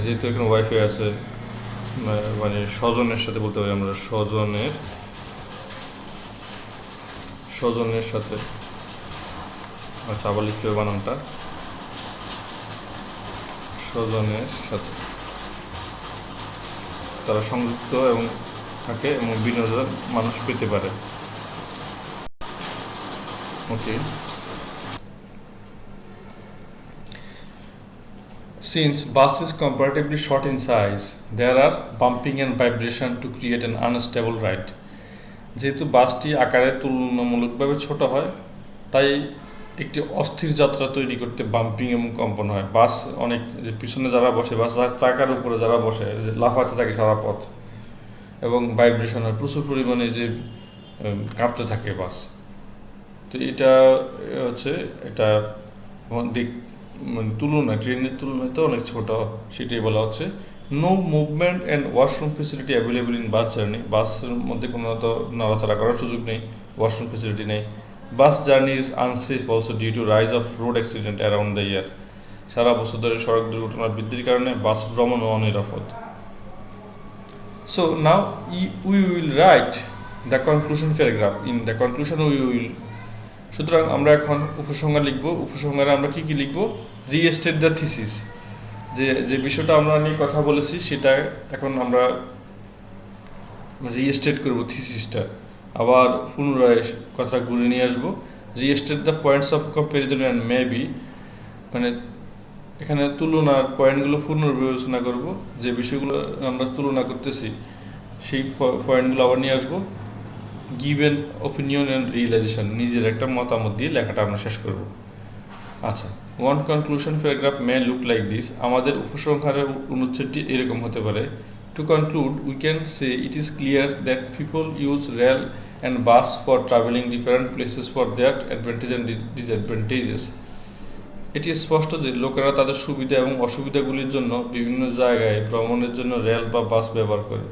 যেহেতু এখানে ওয়াইফাই আছে, মানে স্বজনের সাথে বলতে পারি আমরা, স্বজনের সাথে, আচ্ছা আবার লিখতে হবে বানানটা, স্বজনের সাথে তারা সংযুক্ত এবং থাকে এবং বিনোদন মানুষ পেতে পারে। ওকে, since bus is comparatively short in size, there are bumping and vibration to create an unstable ride. যেহেতু বাসটি আকারে তুলনামূলকভাবে ছোট হয়, তাই একটি অস্থির যাত্রা তৈরি করতে বাম্পিং এবং কম্পন হয়। বাস অনেক, যে পিছনে যারা বসে, বাস চাকার উপরে যারা বসে লাফাতে থাকে সারা পথ, এবং ভাইব্রেশন হয় প্রচুর পরিমাণে, যে কাঁপতে থাকে বাস। তো এটা হচ্ছে এটা দিক মানে তুলনায়, ট্রেনের তুলনায় তো অনেক ছোট, সেটাই বলা হচ্ছে। No movement and washroom facility available in bus journey. বাসের মধ্যে কোনো তো নড়াচড়া করার সুযোগ নেই, ওয়াশরুম ফেসিলিটি নেই। Bus journey is unsafe also due to rise of road accident around the year. সারা বছর ধরে সড়ক দুর্ঘটনার বৃদ্ধির কারণে বাস ভ্রমণও অনিরাপদ। So now we will write the conclusion paragraph. In the conclusion we will, সুতরাং আমরা এখন উপসংহার লিখব। উপসংহারে আমরা কি কি লিখব? রিস্টেট দ্য থিসিস, যে বিষয়টা আমরা নিয়ে কথা বলেছি সেটা এখন আমরা রিস্টেট করব, থিসিসটা আবার পুনরায় কথা ঘুরে নিয়ে আসবো। Restate the points of comparison and maybe, মানে এখানে তুলনার পয়েন্টগুলো পুনর্বিবেচনা করব, যে বিষয়গুলো আমরা তুলনা করতেছি সেই পয়েন্টগুলো আবার নিয়ে আসবো। Give an opinion and realisation, নিজের একটা মতামত দিয়ে লেখাটা আমরা শেষ করব। আচ্ছা, one conclusion paragraph may look like this. আমাদের উপসংহারের অনুচ্ছেদটি এরকম হতে পারে। To conclude we can say it is clear that people use rail and bus for travelling different places for their advantage and disadvantages. এটি স্পষ্ট যে লোকেরা তাদের সুবিধা এবং অসুবিধাগুলির জন্য বিভিন্ন জায়গায় ভ্রমণের জন্য রেল বা বাস ব্যবহার করে।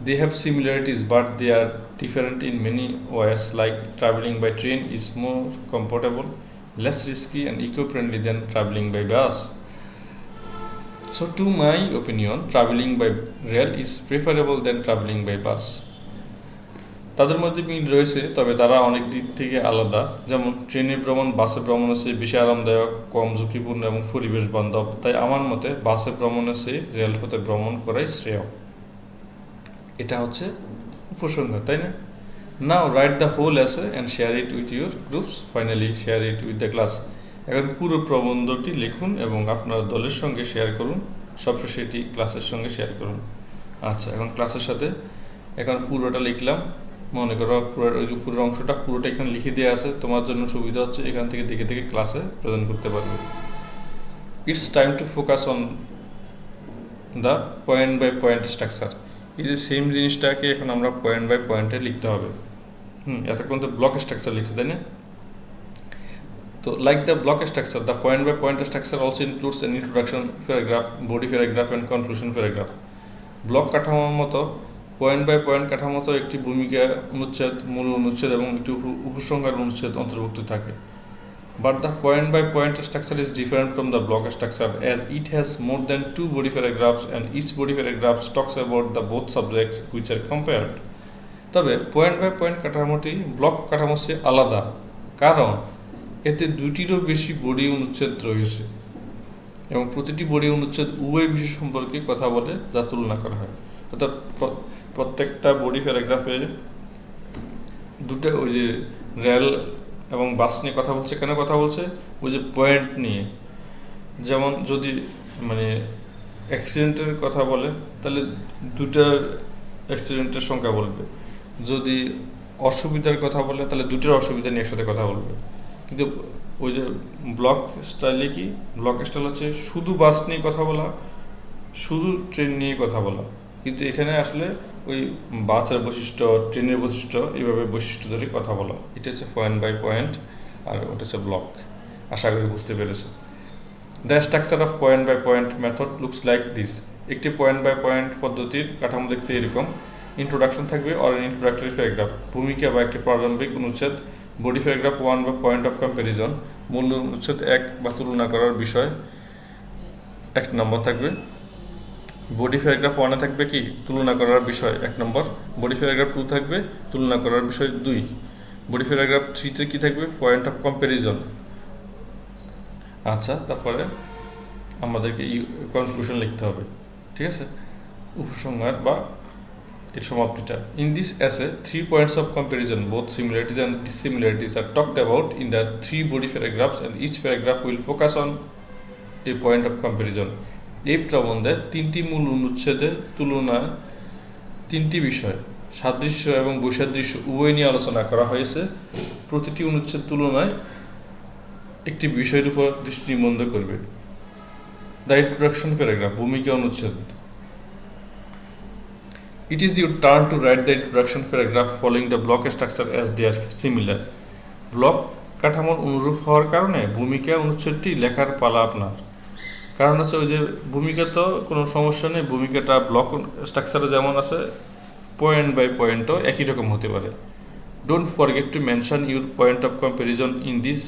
They have similarities, but they are different in many ways, like traveling by train is more comfortable, less risky and eco-friendly than traveling by bus. So to my opinion, traveling by rail is preferable than traveling by bus. তাদের মধ্যে মিল রয়েছে, তবে তারা অনেক দিক থেকে আলাদা। যেমন ট্রেনে ভ্রমণ বাসে ভ্রমণের চেয়ে বেশি আরামদায়ক, কম ঝুঁকিপূর্ণ এবং পরিবেশ বান্ধব। তাই আমার মতে বাসে ভ্রমণের চেয়ে রেলপথে ভ্রমণ করাই শ্রেয়। এটা হচ্ছে উপসংহার, তাই না? নাও রাইট দ্য হোল এসে and share it with your groups, finally share it with the class. এখন পুরো প্রবন্ধটি লিখুন এবং আপনার দলের সঙ্গে শেয়ার করুন, সবশেষে এটি ক্লাসের সঙ্গে শেয়ার করুন। আচ্ছা, এখন ক্লাসের সাথে এখন পুরোটা লিখলাম। মনে করো পুরো ওই যে পুরো অংশটা পুরোটা এখানে লিখে দেওয়া আছে, তোমার জন্য সুবিধা হচ্ছে এখান থেকে দেখে দেখে ক্লাসে প্রেজেন্ট করতে পারবে। It's time to focus on the point by point structure. এই যে সেম জিনিসটাকে এখন আমরা পয়েন্ট বাই পয়েন্টে লিখতে হবে। এতক্ষণ তো ব্লক স্ট্রাকচার লিখছে, তাই না? তো like the block structure, the point by point structure also includes an introduction paragraph, body paragraph and conclusion paragraph. Block কাঠামোর মতো পয়েন্ট বাই পয়েন্ট কাঠামোতে একটি ভূমিকা অনুচ্ছেদ, মূল অনুচ্ছেদ এবং একটি উপসংহার অনুচ্ছেদ অন্তর্ভুক্ত থাকে। But the point by point structure is different from the block structure, as it has more than 2 body paragraphs and each body paragraph talks about the both subjects which are compared. তবে point by point কাঠামোটি block কাঠামোর চেয়ে আলাদা, কারণ এতে দুইটিরও বেশি body অনুচ্ছেদ রয়েছে এবং প্রতিটি বডি অনুচ্ছেদ উভয় বিষয় সম্পর্কে কথা বলে, যা তুলনা করা হয়। অর্থাৎ প্রত্যেকটা বডি প্যারাগ্রাফে দুটো ওই যে রেল এবং বাস নিয়ে কথা বলছে। কেন কথা বলছে? ওই যে পয়েন্ট নিয়ে। যেমন যদি মানে অ্যাক্সিডেন্টের কথা বলে তাহলে দুটার অ্যাক্সিডেন্টের সংখ্যা বলবে, যদি অসুবিধার কথা বলে তাহলে দুটোর অসুবিধা নিয়ে একসাথে কথা বলবে। কিন্তু ওই যে ব্লক স্টাইলে কি, ব্লক স্টাইল হচ্ছে শুধু বাস নিয়ে কথা বলা, শুধু ট্রেন নিয়ে কথা বলা, কিন্তু এখানে আসলে ওই বাসের বৈশিষ্ট্য, ট্রেনের বৈশিষ্ট্য, এইভাবে বৈশিষ্ট্য ধরে কথা বলা। এটা হচ্ছে পয়েন্ট বাই পয়েন্ট, আর ওটা হচ্ছে ব্লক। আশা করি বুঝতে পেরেছো। The structure of point by point method looks like this. একটি পয়েন্ট বাই পয়েন্ট পদ্ধতির কাঠামো দেখতে এরকম। ইন্ট্রোডাকশন থাকবে অর এন ইন্ট্রোডাক্টরি প্যারাগ্রাফ, ভূমিকা বা একটি প্রারম্ভিক অনুচ্ছেদ। বডি প্যারাগ্রাফ 1 বা পয়েন্ট অফ কম্প্যারিজন, মূল অনুচ্ছেদ 1 বা তুলনা করার বিষয় 1 নম্বর থাকবে। বডি প্যারাগ্রাফ 1 এ থাকবে কি, তুলনা করার বিষয় 1 নম্বর। বডি প্যারাগ্রাফ 2 থাকবে তুলনা করার বিষয় 2। বডি প্যারাগ্রাফ 3 তে কি থাকবে, পয়েন্ট অফ কম্প্যারিজন। আচ্ছা, তারপরে আমাদেরকে কনক্লুশন লিখতে হবে, ঠিক আছে, উপসংহার বা এর সমাপ্তিটা। ইন দিস এসে 3 points of comparison, both similarities and dissimilarities are talked about in the 3 body paragraphs, and each paragraph will focus on a point of comparison. এই প্রবন্ধে 3টি মূল অনুচ্ছেদে তুলনায় 3টি বিষয়, সাদৃশ্য এবং বৈসাদৃশ্য উভয় নিয়ে আলোচনা করা হয়েছে। প্রতিটি অনুচ্ছেদ তুলনায় একটি বিষয়ের উপর দৃষ্টি নিবদ্ধ করবে। দ্য ইন্ট্রোডাকশন প্যারাগ্রাফ, ভূমিকা অনুচ্ছেদ। It is your turn to write the introduction paragraph following the block structure as they are similar. Block কাঠামোর অনুরূপ হওয়ার কারণে ভূমিকা অনুচ্ছেদটি লেখার পালা আপনার। কারণ হচ্ছে ওই যে ভূমিকা তো কোনো সমস্যা নেই, ভূমিকাটা ব্লক স্ট্রাকচারে যেমন আছে পয়েন্ট বাই পয়েন্টও একই রকম হতে পারে। Don't forget to mention your point of comparison in this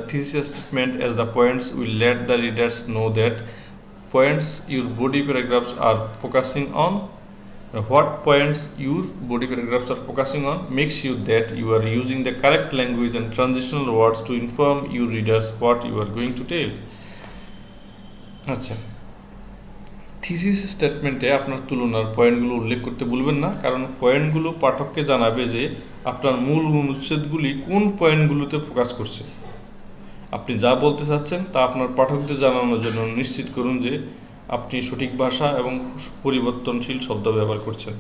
thesis statement, as the points will let the readers know that points your body paragraphs are focusing on. What points your body paragraphs are focusing on makes you that you are using the correct language and transitional words to inform your readers what you are going to tell. আচ্ছা, thesis স্টেটমেন্টে আপনার তুলনার পয়েন্টগুলো উল্লেখ করতে ভুলবেন না, কারণ পয়েন্টগুলো পাঠককে জানাবে যে আপনার মূল অনুচ্ছেদগুলি কোন পয়েন্টগুলোতে ফোকাস করছে। আপনি যা বলতে চাচ্ছেন তা আপনার পাঠকদের জানানোর জন্য নিশ্চিত করুন যে আপনি সঠিক ভাষা এবং পরিবর্তনশীল শব্দ ব্যবহার করছেন।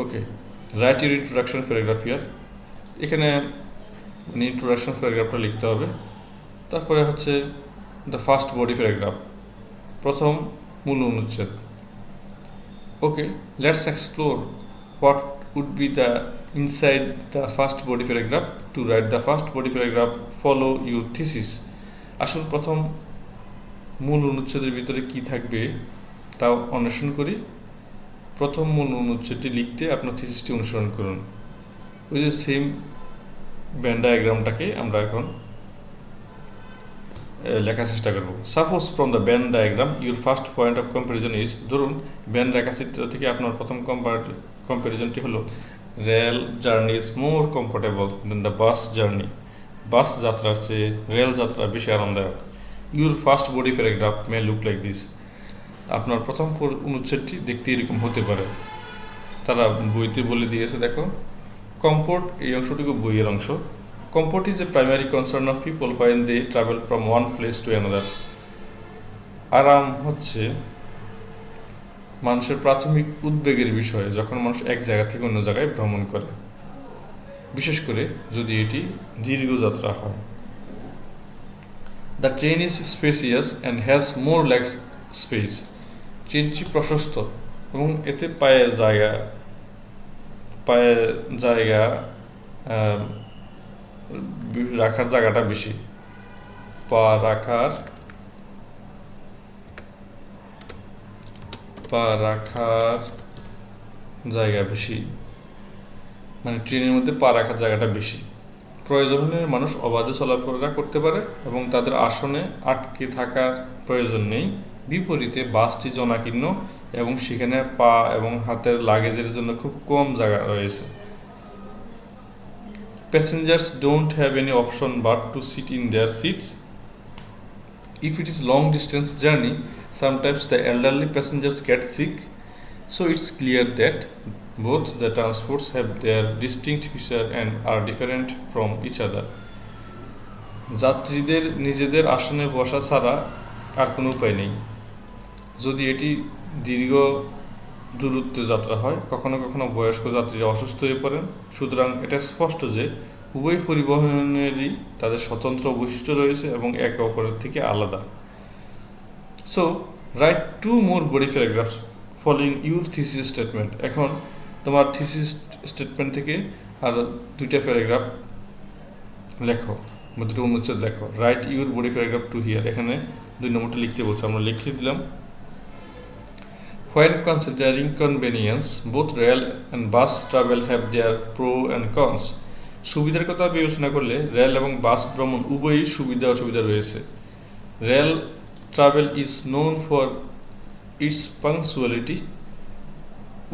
Okay, write your introduction paragraph here. এখানে ইন্ট্রোডাকশন প্যারাগ্রাফটা লিখতে হবে। তারপরে হচ্ছে দ্য ফার্স্ট বডি প্যারাগ্রাফ, প্রথম মূল অনুচ্ছেদ। Okay, let's explore what would be the inside the first body paragraph. To write the first body paragraph follow your thesis. আসুন প্রথম মূল অনুচ্ছেদের ভিতরে কি থাকবে তা অন্বেষণ করি। প্রথম মূল অনুচ্ছেদটি লিখতে আপনার থিসিসটি অনুসরণ করুন। ওই যে সেম ভেন ডায়াগ্রামটাকে আমরা এখন লেখার চেষ্টা করব। Suppose from the when diagram your first point of comparison is, ধরুন ভেন রেখাচিত্র থেকে আপনার প্রথম কম্প্যারিজনটি হলো rail journey is more comfortable than the bus journey. Bus যাত্রার চেয়ে রেল যাত্রা বেশি আরামদায়ক। Your first body paragraph may look like this. আপনার প্রথম অনুচ্ছেদটি দেখতে এরকম হতে পারে। তারা বইতে বলে দিয়েছে, দেখো, কমফোর্ট, এই অংশটুকু বইয়ের অংশ। Comfort is a primary concern of people when they travel from one place to another. আরাম হচ্ছে মানুষের প্রাথমিক উদ্বেগের বিষয় যখন মানুষ এক জায়গা থেকে অন্য জায়গায় ভ্রমণ করে, বিশেষ করে যদি এটি দীর্ঘ যাত্রা হয়। The train is spacious and has more leg space. ট্রেনটি প্রশস্ত এবং এতে পায়ের জায়গা রাখার জায়গাটা বেশি। পা রাখার জায়গা বেশি, মানে ট্রেনের মধ্যে পা রাখার জায়গাটা বেশি। প্রয়োজন হলে মানুষ অবাধে চলাফেরা করতে পারে এবং তাদের আসনে আটকে থাকার প্রয়োজন নেই। বিপরীতে বাসটি জনাকীর্ণ এবং সেখানে পা এবং হাতের লাগেজের জন্য খুব কম জায়গা রয়েছে। Passengers don't have any option but to sit in their seats. If it is long distance journey, sometimes the elderly passengers get sick, so it's clear that both the transports have their distinct feature and are different from each other. যাত্রীদের নিজেদের আসনে বসা ছাড়া আর কোনো উপায় নেই। যদি এটি দীর্ঘ দূরত্বে যাত্রা হয়, কখনো কখনো বয়স্ক যাত্রীরা অসুস্থ হয়ে পড়েন। সুতরাং এটা স্পষ্ট যে উভয় পরিবহনেরই তাদের স্বতন্ত্র বৈশিষ্ট্য রয়েছে এবং একে অপরের থেকে আলাদা। So right 2 more body paragraphs following your thesis statement. এখন তোমার থিসিস স্টেটমেন্ট থেকে আর 2টা প্যারাগ্রাফ লেখো, বা 2টো অনুচ্ছেদ লেখো। Write your body paragraph two here, এখানে 2 নম্বরটা লিখতে বলছে, আমরা লিখে দিলাম। When considering convenience, both rail and bus travel have their pro and cons. সুবিধার কথা বিবেচনা করলে রেল এবং বাস ভ্রমণ উভয়ই সুবিধা অসুবিধা রয়েছে। Rail travel is known for its punctuality,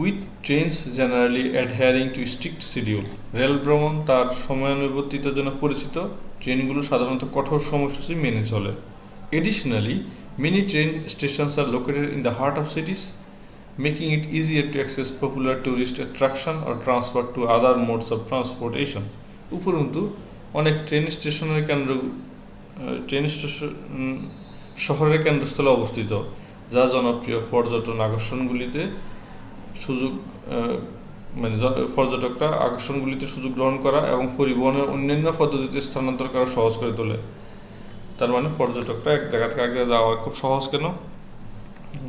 with trains generally adhering to strict schedule. Rail ভ্রমণ তার সময়ানুবর্তিতার জন্য পরিচিত, ট্রেনগুলো সাধারণত কঠোর সময়সূচি মেনে চলে। Additionally, many train stations are located in the heart of cities, making it easier to access popular tourist attraction or transfer to other modes of transportation. উপরন্তু অনেক ট্রেন স্টেশন শহরের কেন্দ্রস্থলে অবস্থিত, যা জনপ্রিয় পর্যটন আকর্ষণগুলিতে সুযোগ পর্যটকরা আকর্ষণগুলিতে সুযোগ গ্রহণ করা এবং পরিবহনের অন্যান্য পদ্ধতিতে স্থানান্তর করা সহজ করে তোলে। তার মানে পর্যটকরা এক জায়গা থেকে আরেক জায়গায় যাওয়া খুব সহজ কেন?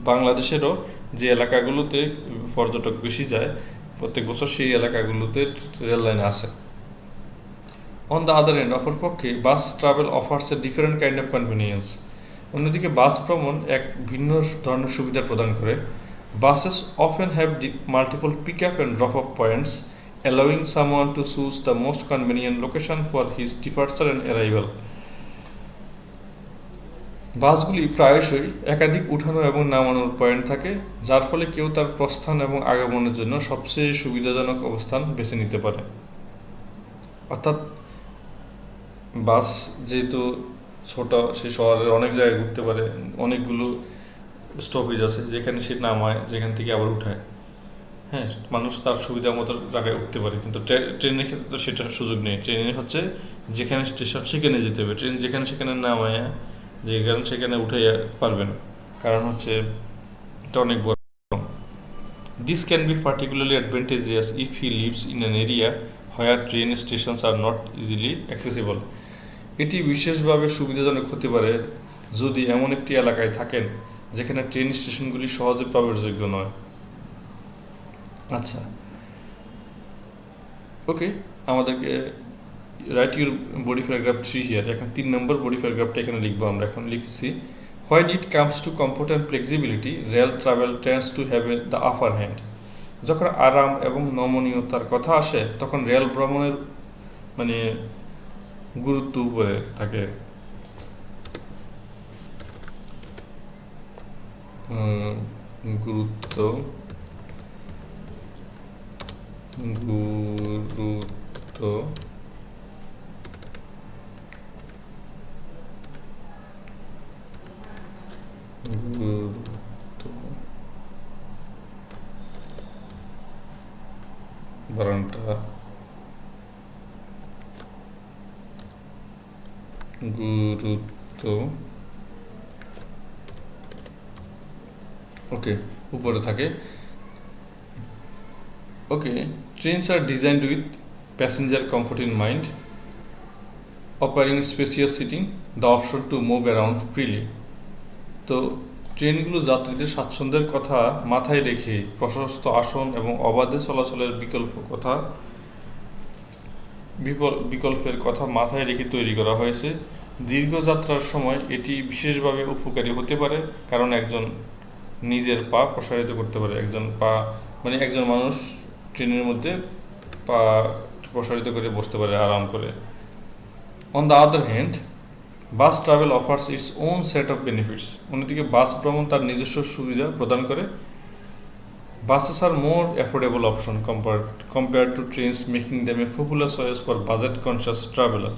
বাংলাদেশেরও যে এলাকাগুলোতে পর্যটক বেশি যায় প্রত্যেক বছর, সেই এলাকাগুলোতে রেল লাইন আছে। অন দ্য আদার এন্ড, অপরপক্ষে bus travel offers a different kind of convenience. অন্যদিকে বাস ভ্রমণ এক ভিন্ন ধরনের সুবিধা প্রদান করে। Buses often have multiple pick up and drop off points, allowing someone to choose the most convenient location for his departure and arrival. বাসগুলি প্রায়শই একাধিক উঠানো এবং নামানোর পয়েন্ট থাকে, যার ফলে কেউ তার প্রস্থান এবং আগমনের জন্য সবচেয়ে সুবিধাজনক অবস্থান বেছে নিতে পারে। অর্থাৎ বাস যেহেতু ছোট, সে শহরের অনেক জায়গায় ঘুরতে পারে, অনেকগুলো স্টপেজ আছে যেখানে সে নামায়, যেখান থেকে আবার উঠায়। হ্যাঁ, মানুষ তার সুবিধা মতো জায়গায় উঠতে পারে, কিন্তু ট্রেনের ক্ষেত্রে তো সেটার সুযোগ নেই। ট্রেনে হচ্ছে যেখানে স্টেশন সেখানে যেতে হবে, ট্রেন যেখানে সেখানে নামায় যেখানে সেখানে উঠে পারবেন, কারণ হচ্ছে এটা অনেক বড়। This can be particularly advantageous if he lives in an area where train stations are not easily accessible. এটি বিশেষভাবে সুবিধাজনক হতে পারে যদি এমন একটি এলাকায় থাকেন যেখানে ট্রেন স্টেশনগুলি সহজে প্রবেশযোগ্য নয়। আচ্ছা, ওকে, আমাদেরকে right your body paragraph 3 here. এখন 3 নম্বর বডি প্যারাগ্রাফটা এখানে লিখবো আমরা। এখন লিখছি, when it comes to comfort and flexibility, rail travel tends to have the upper hand. যখন আরাম এবং নমনীয়তার কথা আসে তখন রেল ভ্রমণের গুরুত্ব উপরে থাকে। গুরুত্ব বারানটা গুরুত্ব ওকে উপরে থাকে। Okay, trains are designed with passenger comfort in mind, offering spacious seating, the option to move around freely. তো ট্রেনগুলো যাত্রীদের স্বাচ্ছন্দ্যের কথা মাথায় রেখে প্রশস্ত আসন এবং অবাধে চলাচলের বিকল্পের কথা মাথায় রেখে তৈরি করা হয়েছে। দীর্ঘ যাত্রার সময় এটি বিশেষভাবে উপকারী হতে পারে, কারণ একজন নিজের পা প্রসারিত করতে পারে। একজন মানুষ ট্রেনের মধ্যে পা প্রসারিত করে বসতে পারে আরাম করে। On the other hand, bus travel offers its own set of benefits. অন্যদিকে বাস ভ্রমণ তার নিজস্ব সুবিধা প্রদান করে। Buses are more affordable option compared to trains, making them a popular choice for budget conscious traveller.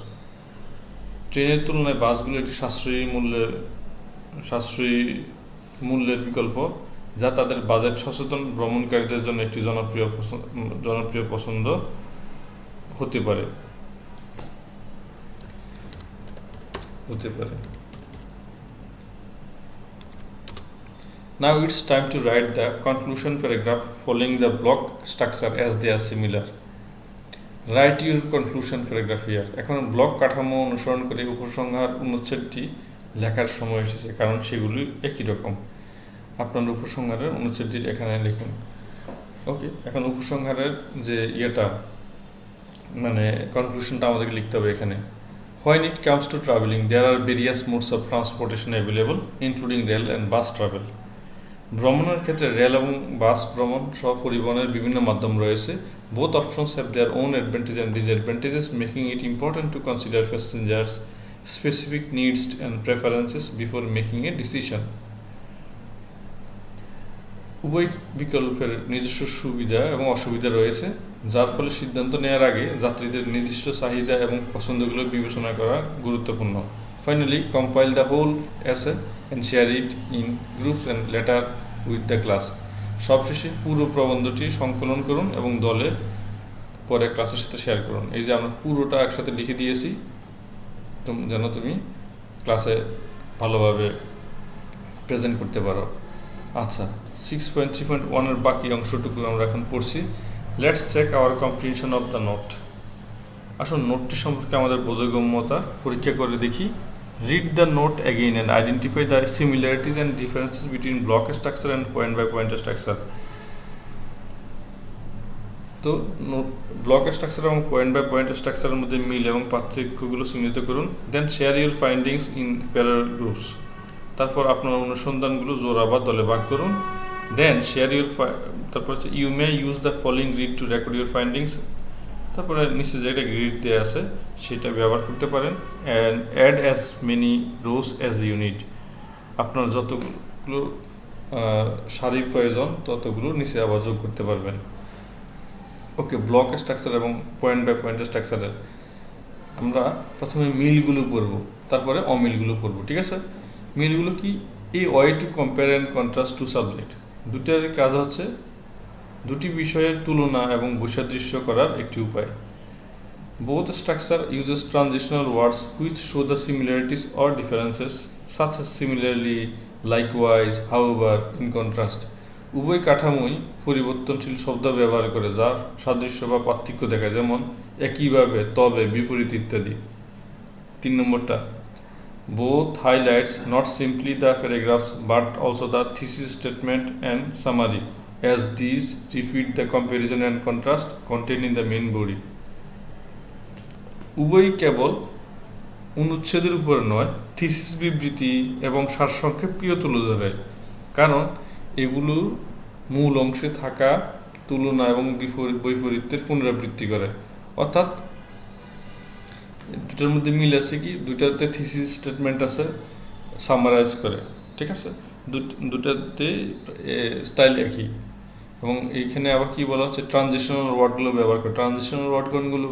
ট্রেনের তুলনায় বাসগুলো একটি সাশ্রয়ী মূল্যের বিকল্প, যা তাদের বাজেট সচেতন ভ্রমণকারীদের জন্য একটি জনপ্রিয় পছন্দ হতে পারে। Now it's time to write the conclusion paragraph following the block structure as they are similar. Right your conclusion paragraph here. এখন ব্লক কাঠামো অনুসরণ করে উপসংহার অনুচ্ছেদটি লেখার সময় এসেছে, কারণ সেগুলি একই রকম। আপনার উপসংহারের অনুচ্ছেদটি এখানে লিখুন। ওকে, এখন উপসংহারের যে ইয়েটা মানে কনক্লুশনটা আমাদেরকে লিখতে হবে এখানে। When it comes to traveling, there are various modes of transportation available, including rail and bus travel. ভ্রমণের ক্ষেত্রে রেল এবং বাস ভ্রমণ সহ পরিবহনের বিভিন্ন মাধ্যম রয়েছে। Both options have their own advantages and disadvantages, making it important to consider passengers' specific needs and preferences before making a decision. উভয় বিকল্পের নিজস্ব সুবিধা এবং অসুবিধা রয়েছে, যার ফলে সিদ্ধান্ত নেওয়ার আগে যাত্রীদের নির্দিষ্ট চাহিদা এবং পছন্দগুলো বিবেচনা করা গুরুত্বপূর্ণ। Finally, compile the whole essay and share it in groups and later with the class. সবশেষে পুরো প্রবন্ধটি সংকলন করুন এবং দলে পরে ক্লাসের সাথে শেয়ার করুন। এই যে আমরা পুরোটা একসাথে লিখে দিয়েছি যেন তুমি ক্লাসে ভালোভাবে প্রেজেন্ট করতে পারো। আচ্ছা, 6.3.1 এর বাকি অংশটুকু আমরা এখন পড়ছি। Let's check our comprehension of the note. আসলে নোটটি সম্পর্কে আমাদের বোধগম্যতা পরীক্ষা করে দেখি। Read the note again and identify the similarities and differences between block structure and point by point structure. তো ব্লক স্ট্রাকচার এবং পয়েন্ট বাই পয়েন্ট স্ট্রাকচারের মধ্যে মিল এবং পার্থক্যগুলো চিহ্নিত করুন। Then share your findings in parallel groups. তারপর আপনার অনুসন্ধানগুলো জোড়া বা দলে ভাগ করুন। দেন শেয়ার ইউর, তারপর হচ্ছে you may use the following grid to record your findings. তারপরে নিচে যেটা গ্রিড দেওয়া আছে সেটা ব্যবহার করতে পারেন। And add as many rows as you need. আপনার যতগুলো সারি প্রয়োজন ততগুলো নিচে আবার যোগ করতে পারবেন। ওকে, ব্লক স্ট্রাকচার এবং পয়েন্ট বাই পয়েন্ট স্ট্রাকচারের আমরা প্রথমে মিলগুলো পড়ব, তারপরে অমিলগুলো পড়ব। ঠিক আছে, মিলগুলো কি? এই way to compare and contrast two subject. দুটার কাজ হচ্ছে দুটি বিষয়ের তুলনা এবং বৈসাদৃশ্য করার একটি উপায়। Both structure uses transitional words which show the similarities or differences such as similarly, likewise, however, in contrast. উভয় কাঠামোই পরিবর্তনশীল শব্দ ব্যবহার করে যার সাদৃশ্য বা পার্থক্য দেখায়, যেমন একইভাবে, তবে, বিপরীত ইত্যাদি। 3 নম্বরটা, both highlights not simply the paragraphs but also the thesis statement and summary, as these repeat the comparison and contrast contained in the main body. উভয়ই কেবল অনুচ্ছেদের উপর নয়, থিসিস বিবৃতি এবং সারসংক্ষেপকেও তুলে ধরে, কারণ এগুলো মূল অংশে থাকা তুলনা এবং বৈপরীত্যের পুনরাবৃত্তি করে। অর্থাৎ দুটার মধ্যে মিল আছে কি, দুটাতে থিসিস স্টেটমেন্ট আছে, সামারাইজ করে। ঠিক আছে, দুটাতে স্টাইল একই। এবং এইখানে আবার কি বলা হচ্ছে, ট্রানজিশনাল ওয়ার্ডগুলো ব্যবহার করে। ট্রানজিশনাল ওয়ার্ডগুলো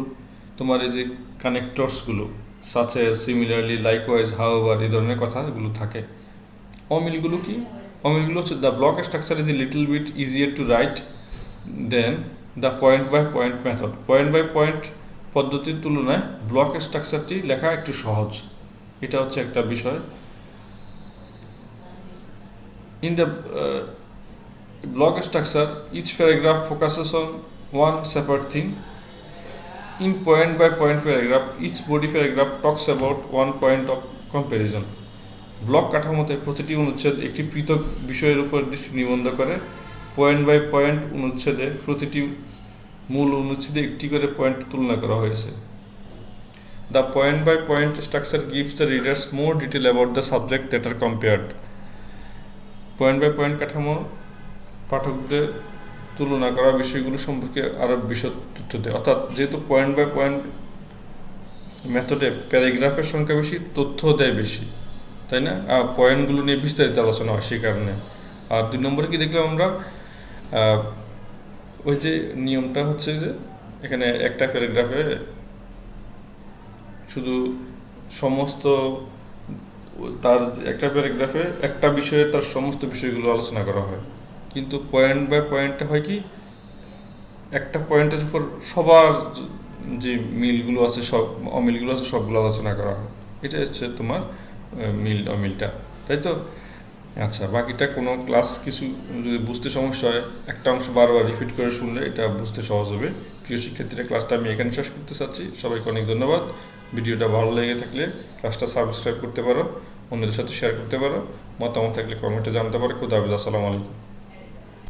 তোমার এই যে কানেক্টরসগুলো, such as, similarly, likewise, however, এই ধরনের কথাগুলো থাকে। অমিলগুলো কি? অমিলগুলো হচ্ছে the block structure is a little bit easier to write than the point by point method. Point by point পদ্ধতির তুলনায় ব্লক স্ট্রাকচারটি লেখা একটু সহজ, এটা হচ্ছে একটা বিষয়। In the block structure each paragraph focuses on one separate thing. In point by point paragraph each body paragraph talks about one point of comparison. Block কাঠামোতে প্রতিটি অনুচ্ছেদ একটি পৃথক বিষয়ের উপর দৃষ্টি নিবদ্ধ করে। পয়েন্ট বাই পয়েন্ট অনুচ্ছেদে প্রতিটি মূল অনুচ্ছেদে একটি করে পয়েন্ট তুলনা করা হয়েছে। The point by point structure gives the readers more detail about the subject that are compared. Point by point কাঠামো পাঠকদের তুলনা করা বিষয়গুলো সম্পর্কে আরও বিশদ তথ্য দেয়। অর্থাৎ যেহেতু পয়েন্ট বাই পয়েন্ট মেথডে প্যারাগ্রাফের সংখ্যা বেশি, তথ্য দেয় বেশি, তাই না? আর পয়েন্টগুলো নিয়ে বিস্তারিত আলোচনা হয় সেই কারণে। আর 2 নম্বরে কি দেখলাম আমরা, ওই যে নিয়মটা হচ্ছে যে এখানে একটা প্যারাগ্রাফে শুধু সমস্ত তার একটা প্যারাগ্রাফে একটা বিষয়ে তার সমস্ত বিষয়গুলো আলোচনা করা হয়, কিন্তু পয়েন্ট বাই পয়েন্টে হয় কি একটা পয়েন্টের উপর সবার যে মিলগুলো আছে, সব অমিলগুলো আছে, সবগুলো আলোচনা করা হয়। এটা হচ্ছে তোমার মিল অমিলটা, তাই তো? আচ্ছা, বাকিটা কোনো ক্লাস কিছু যদি বুঝতে সমস্যা হয়, একটা অংশ বারবার রিপিট করে শুনলে এটা বুঝতে সহজ হবে। প্রিয় শিক্ষার্থীরা, ক্লাসটা আমি এখানে শেষ করতে চাচ্ছি। সবাইকে অনেক ধন্যবাদ। ভিডিওটা ভালো লেগে থাকলে ক্লাসটা সাবস্ক্রাইব করতে পারো, অন্যদের সাথে শেয়ার করতে পারো, মতামত থাকলে কমেন্টে জানাতে পারো। খুদা হাফেজ, আসসালামু আলাইকুম।